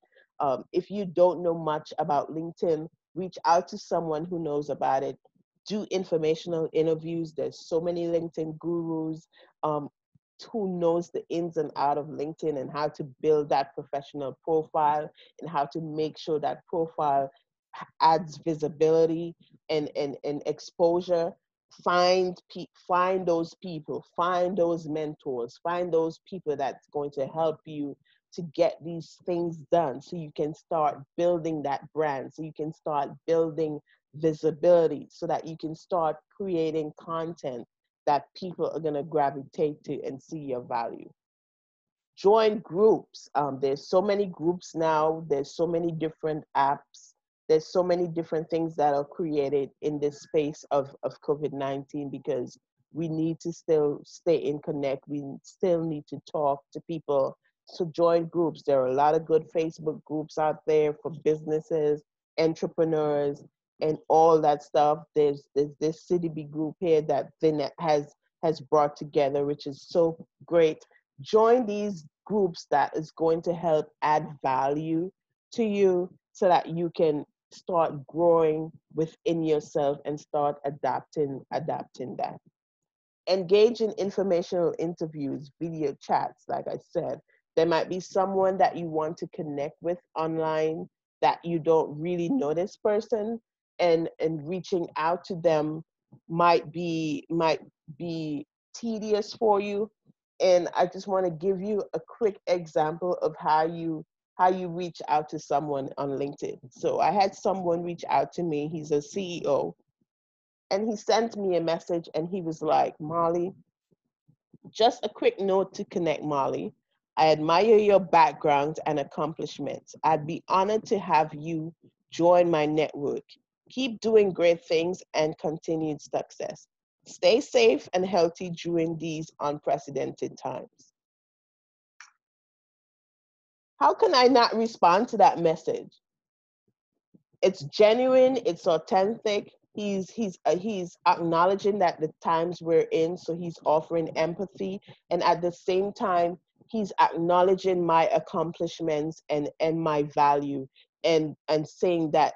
If you don't know much about LinkedIn, reach out to someone who knows about it. Do informational interviews. There's so many LinkedIn gurus who knows the ins and out of LinkedIn and how to build that professional profile and how to make sure that profile adds visibility and exposure. Find those people, find those mentors, find those people that's going to help you to get these things done, so you can start building that brand, so you can start building visibility, so that you can start creating content that people are going to gravitate to and see your value. Join groups. There's so many groups now. There's so many different apps. There's so many different things that are created in this space of COVID-19, because we need to still stay in connect. We still need to talk to people. So join groups. There are a lot of good Facebook groups out there for businesses, entrepreneurs, and all that stuff. There's this CDB group here that Vinet has brought together, which is so great. Join these groups that is going to help add value to you, so that you can start growing within yourself and start adapting that. Engage in informational interviews, video chats. Like I said, there might be someone that you want to connect with online that you don't really know this person, and reaching out to them might be tedious for you. And I just want to give you a quick example of how you reach out to someone on LinkedIn. So I had someone reach out to me. He's a CEO, and he sent me a message, and he was like, Molly, just a quick note to connect, Molly. I admire your background and accomplishments. I'd be honored to have you join my network. Keep doing great things and continued success. Stay safe and healthy during these unprecedented times. How can I not respond to that message? It's genuine, it's authentic. He's acknowledging that the times we're in, so he's offering empathy, and at the same time he's acknowledging my accomplishments and my value, and saying that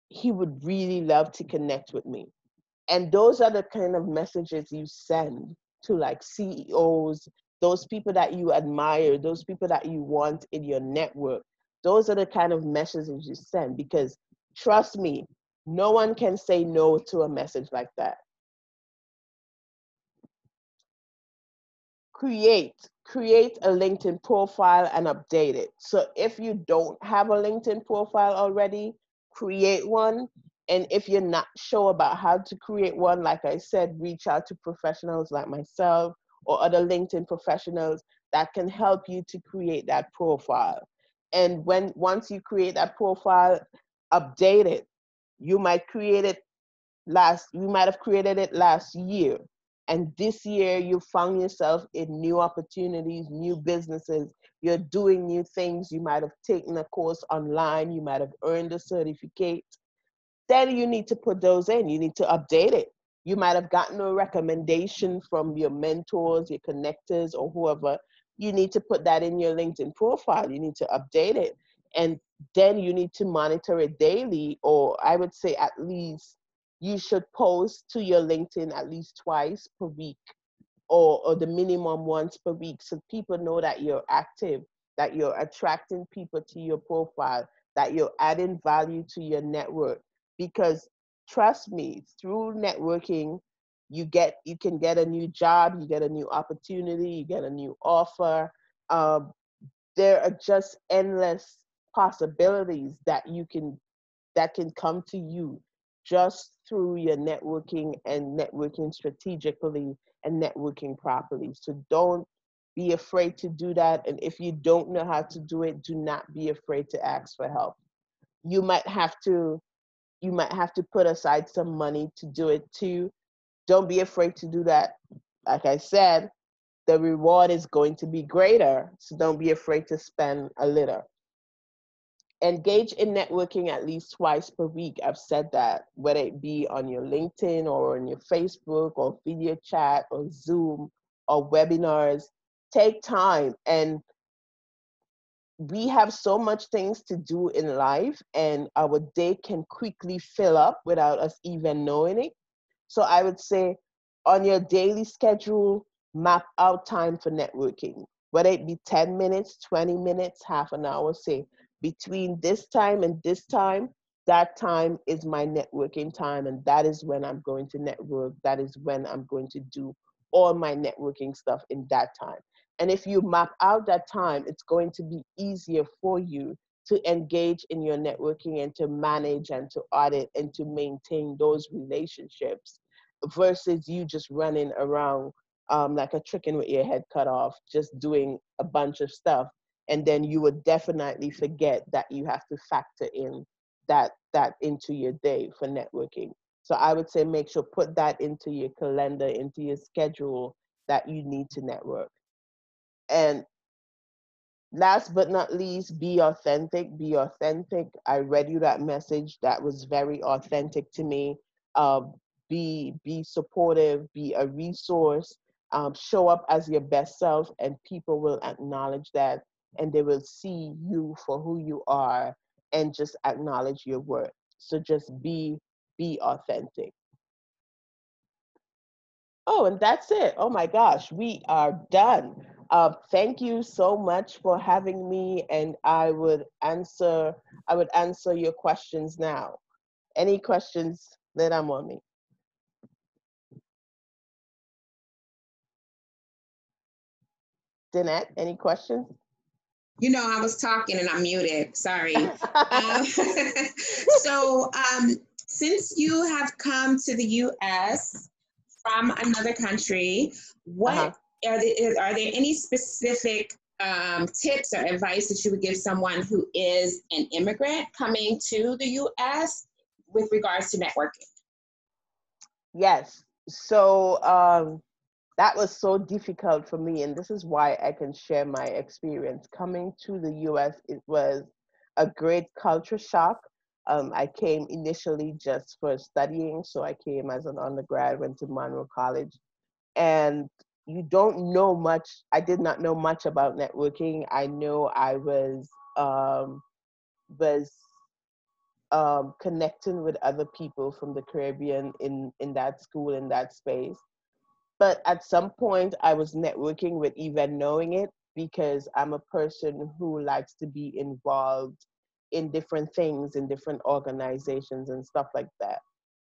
he would really love to connect with me. And those are the kind of messages you send to like CEOs, those people that you admire, those people that you want in your network. Those are the kind of messages you send, because trust me, no one can say no to a message like that. Create a LinkedIn profile and update it. So if you don't have a LinkedIn profile already, create one. And if you're not sure about how to create one, like I said, reach out to professionals like myself or other LinkedIn professionals that can help you to create that profile. And once you create that profile, update it. You might have created it last year. And this year you found yourself in new opportunities, new businesses. You're doing new things. You might have taken a course online. You might have earned a certificate. Then you need to put those in. You need to update it. You might have gotten a recommendation from your mentors, your connectors, or whoever. You need to put that in your LinkedIn profile. You need to update it. And then you need to monitor it daily, or I would say at least you should post to your LinkedIn at least twice per week, or the minimum once per week, so people know that you're active, that you're attracting people to your profile, that you're adding value to your network. Because trust me, through networking, you can get a new job, you get a new opportunity, you get a new offer. Um, there are just endless possibilities that can come to you just through your networking, and networking strategically and networking properly. So don't be afraid to do that. And if you don't know how to do it, do not be afraid to ask for help. You might have to put aside some money to do it too. Don't be afraid to do that. Like I said, the reward is going to be greater. So don't be afraid to spend a little. Engage in networking at least twice per week. I've said that, whether it be on your LinkedIn or on your Facebook or video chat or Zoom or webinars. Take time. And we have so much things to do in life, and our day can quickly fill up without us even knowing it. So I would say on your daily schedule, map out time for networking, whether it be 10 minutes, 20 minutes, half an hour. Say between this time and this time, that time is my networking time, and that is when I'm going to network. That is when I'm going to do all my networking stuff in that time. And if you map out that time, it's going to be easier for you to engage in your networking and to manage and to audit and to maintain those relationships, versus you just running around like a chicken with your head cut off, just doing a bunch of stuff. And then you would definitely forget that you have to factor in that into your day for networking. So I would say make sure put that into your calendar, into your schedule, that you need to network. And last but not least, be authentic. Be authentic. I read you that message. That was very authentic to me. Uh, be supportive. Be a resource. Show up as your best self, and people will acknowledge that, and they will see you for who you are, and just acknowledge your worth. So just be authentic. Oh, and that's it. Oh my gosh, we are done. Thank you so much for having me, and I would answer your questions now. Any questions that I'm on me? Danette, any questions? You know, I was talking and I'm muted. Sorry. Um, since you have come to the U.S. from another country, Uh-huh. what are there any specific tips or advice that you would give someone who is an immigrant coming to the U.S. with regards to networking? Yes. So that was so difficult for me, and this is why I can share my experience. Coming to the US, it was a great culture shock. I came initially just for studying, so I came as an undergrad, went to Monroe College, and you don't know much. I did not know much about networking. I know I was connecting with other people from the Caribbean in that school, in that space. But at some point, I was networking with even knowing it, because I'm a person who likes to be involved in different things, in different organizations and stuff like that.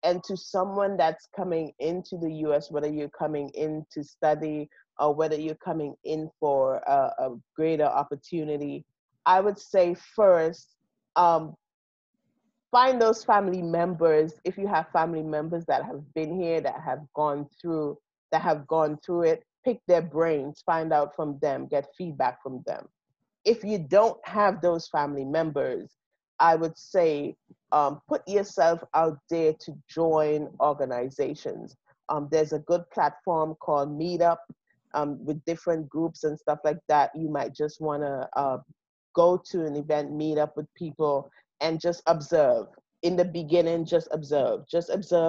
And to someone that's coming into the US, whether you're coming in to study or whether you're coming in for a greater opportunity, I would say first, um, find those family members. If you have family members that have been here, that have gone through it, pick their brains, find out from them, get feedback from them. If you don't have those family members, I would say put yourself out there to join organizations. There's a good platform called Meetup, with different groups and stuff like that. You might just want to go to an event, meet up with people, and just observe. In the beginning, just observe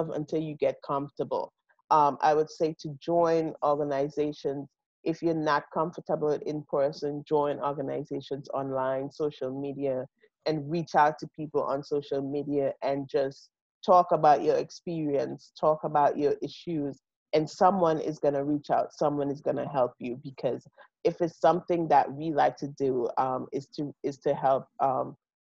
until you get comfortable. I would say to join organizations. If you're not comfortable in person, join organizations online, social media. and reach out to people on social media and just talk about your experience, talk about your issues, and someone is going to reach out, someone is going to help you. Because if it's something that we like to do, is to help.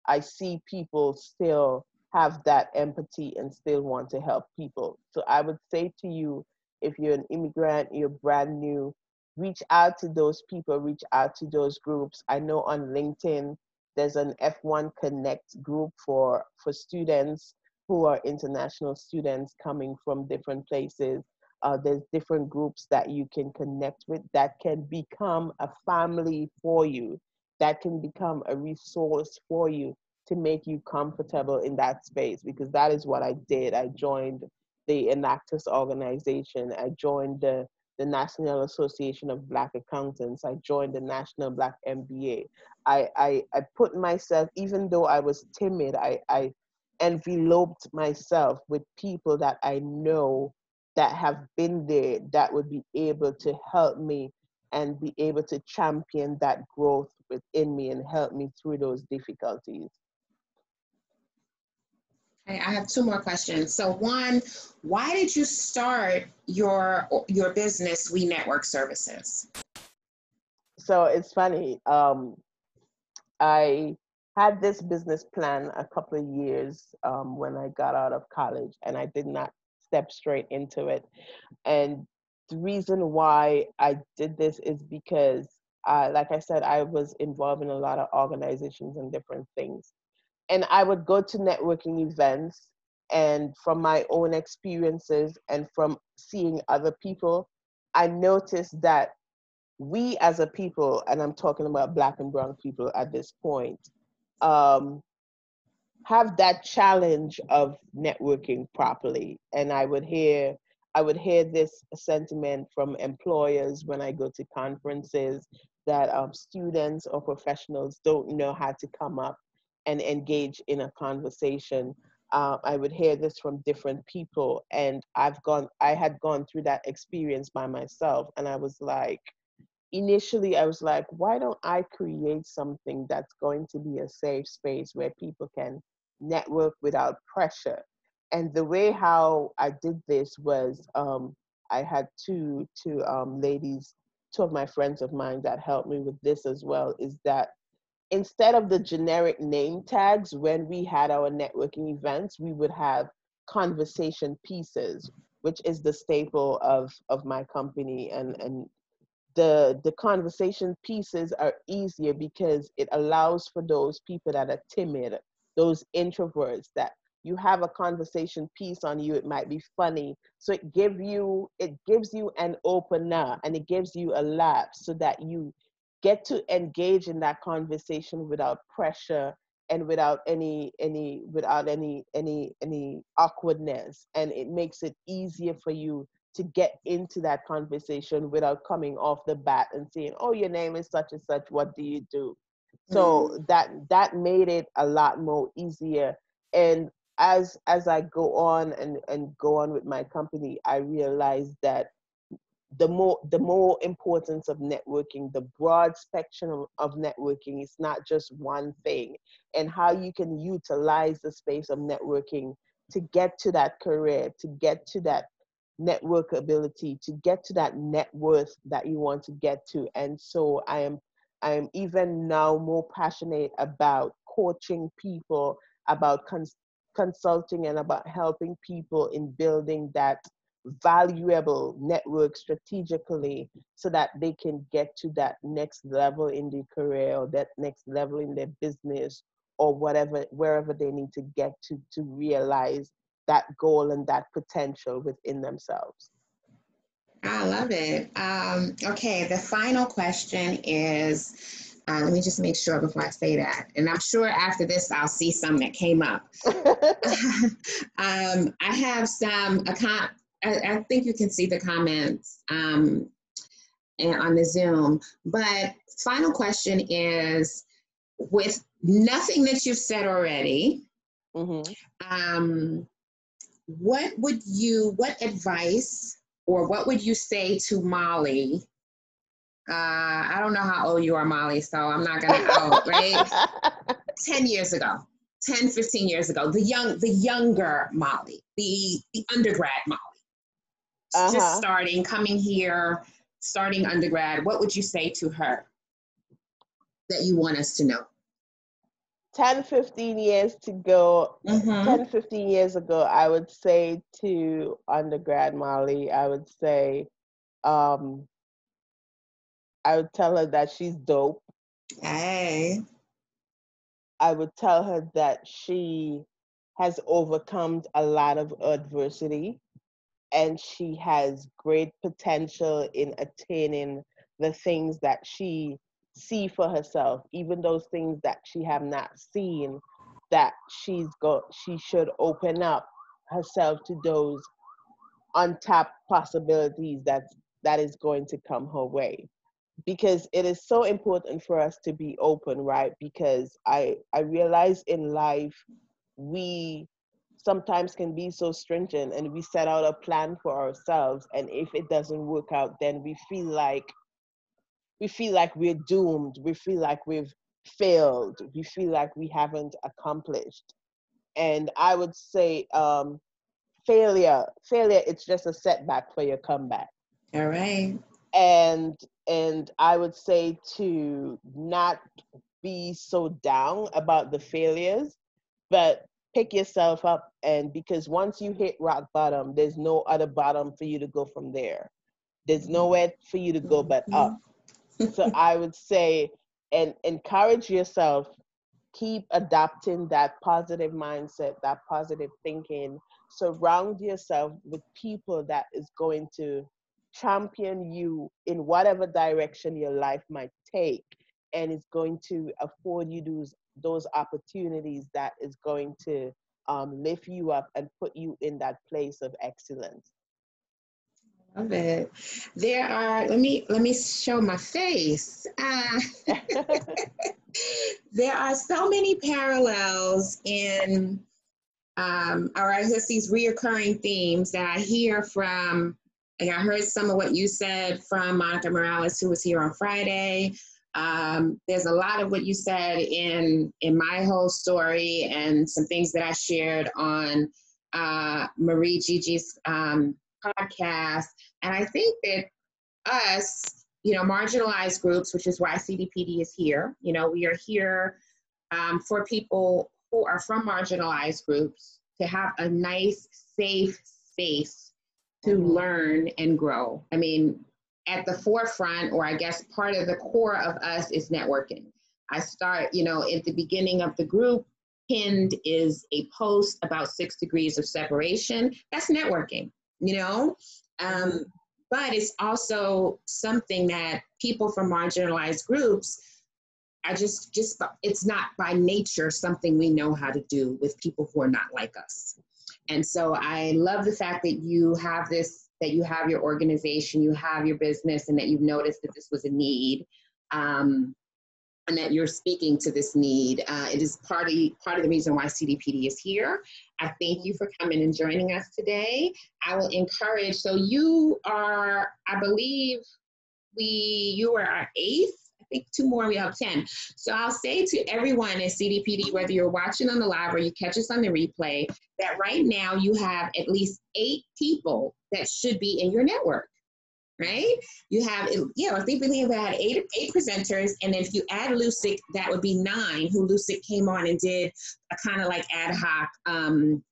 I see people still have that empathy and still want to help people. So I would say to you, if you're an immigrant, you're brand new, reach out to those people, reach out to those groups. I know on LinkedIn, there's an F1 Connect group for students who are international students coming from different places. There's different groups that you can connect with that can become a family for you, that can become a resource for you to make you comfortable in that space, because that is what I did. I joined the Enactus organization. I joined the National Association of Black Accountants. I joined the National Black MBA. I put myself, even though I was timid, I enveloped myself with people that I know that have been there, that would be able to help me and be able to champion that growth within me and help me through those difficulties. Okay, I have two more questions. So one, why did you start your business, We Network Services? So it's funny. I had this business plan a couple of years when I got out of college, and I did not step straight into it. And the reason why I did this is because, like I said, I was involved in a lot of organizations and different things. And I would go to networking events, and from my own experiences and from seeing other people, I noticed that we as a people, and I'm talking about Black and Brown people at this point, have that challenge of networking properly. And I would hear this sentiment from employers when I go to conferences, that students or professionals don't know how to come up and engage in a conversation. I would hear this from different people, and I had gone through that experience by myself, and I was like, initially I was like, why don't I create something that's going to be a safe space where people can network without pressure? And the way how I did this was, I had two ladies, two of my friends of mine that helped me with this as well, is that instead of the generic name tags, when we had our networking events, we would have conversation pieces, which is the staple of my company. And the conversation pieces are easier because it allows for those people that are timid, those introverts, that you have a conversation piece on you. It might be funny, so it gives you an opener, and it gives you a laugh, so that you get to engage in that conversation without pressure and without any awkwardness, and it makes it easier for you to get into that conversation without coming off the bat and saying, oh, your name is such and such, what do you do? So that made it a lot more easier. And as I go on and go on with my company, I realized that the more importance of networking, the broad spectrum of networking, is not just one thing, and how you can utilize the space of networking to get to that career, to get to that network ability, to get to that net worth that you want to get to. And so I am even now more passionate about coaching people, about consulting, and about helping people in building that valuable network strategically, so that they can get to that next level in their career, or that next level in their business, or wherever they need to get to realize that goal and that potential within themselves. I love it. Okay, the final question is, let me just make sure before I say that. And I'm sure after this, I'll see some that came up. I have some, I think you can see the comments on the Zoom. But final question is, with nothing that you've said already, what advice or what would you say to Molly? I don't know how old you are, Molly, so I'm not going to out, right? 10 years ago, 10, 15 years ago, the younger Molly, the undergrad Molly, just starting, coming here, starting undergrad, what would you say to her that you want us to know? 10, 15 years to go, 10, 15 years ago, I would say to undergrad Molly, I would say, I would tell her that she's dope. Hey. I would tell her that she has overcome a lot of adversity and she has great potential in attaining the things that she see for herself, even those things that she have not seen, that she should open up herself to those untapped possibilities that is going to come her way. Because it is so important for us to be open, right? Because I realize in life we sometimes can be so stringent and we set out a plan for ourselves, and if it doesn't work out, then we feel like we're doomed, we feel like we've failed, we feel like we haven't accomplished. And I would say failure, it's just a setback for your comeback. All right. And I would say to not be so down about the failures, but pick yourself up, and because once you hit rock bottom, there's no other bottom for you to go from there. There's nowhere for you to go but up. So I would say, and encourage yourself, keep adopting that positive mindset, that positive thinking. Surround yourself with people that is going to champion you in whatever direction your life might take, and it's going to afford you those opportunities that is going to lift you up and put you in that place of excellence. Love it. There are, let me show my face. There are so many parallels in, or I guess these reoccurring themes that I hear from, like I heard some of what you said from Monica Morales, who was here on Friday. There's a lot of what you said in my whole story, and some things that I shared on Marie Gigi's podcast. And I think that us, marginalized groups, which is why CDPD is here, we are here for people who are from marginalized groups to have a nice, safe space to learn and grow. I mean, at the forefront, or I guess part of the core of us is networking. I start, at the beginning of the group, pinned is a post about 6 degrees of separation. That's networking, but it's also something that people from marginalized groups are just it's not by nature something we know how to do with people who are not like us. And so I love the fact that you have this, that you have your organization, you have your business, and that you've noticed that this was a need, and that you're speaking to this need. It is part of the reason why CDPD is here. I thank you for coming and joining us today. I will encourage, so you are, I believe you are our 8th. I think 2 more, we have 10. So I'll say to everyone at CDPD, whether you're watching on the live or you catch us on the replay, that right now you have at least 8 people that should be in your network, right? You have, I think we had 8 presenters, and then if you add Lucic, that would be 9, who Lucic came on and did a kind of like ad hoc,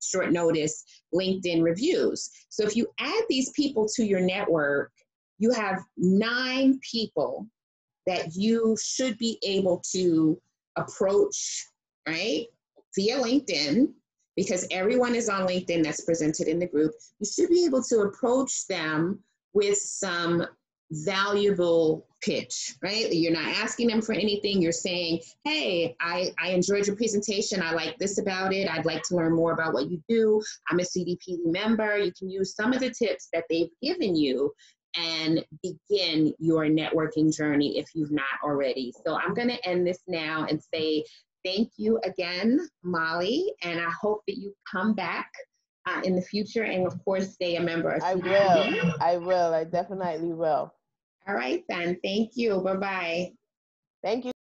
short notice LinkedIn reviews. So if you add these people to your network, you have 9 people that you should be able to approach, right, via LinkedIn, because everyone is on LinkedIn that's presented in the group. You should be able to approach them with some valuable pitch, right? You're not asking them for anything. You're saying, hey, I enjoyed your presentation. I like this about it. I'd like to learn more about what you do. I'm a CDPD member. You can use some of the tips that they've given you and begin your networking journey if you've not already. So I'm going to end this now and say thank you again, Molly, and I hope that you come back in the future, and of course stay a member of CDPD. I definitely will. All right then, thank you, bye-bye. Thank you.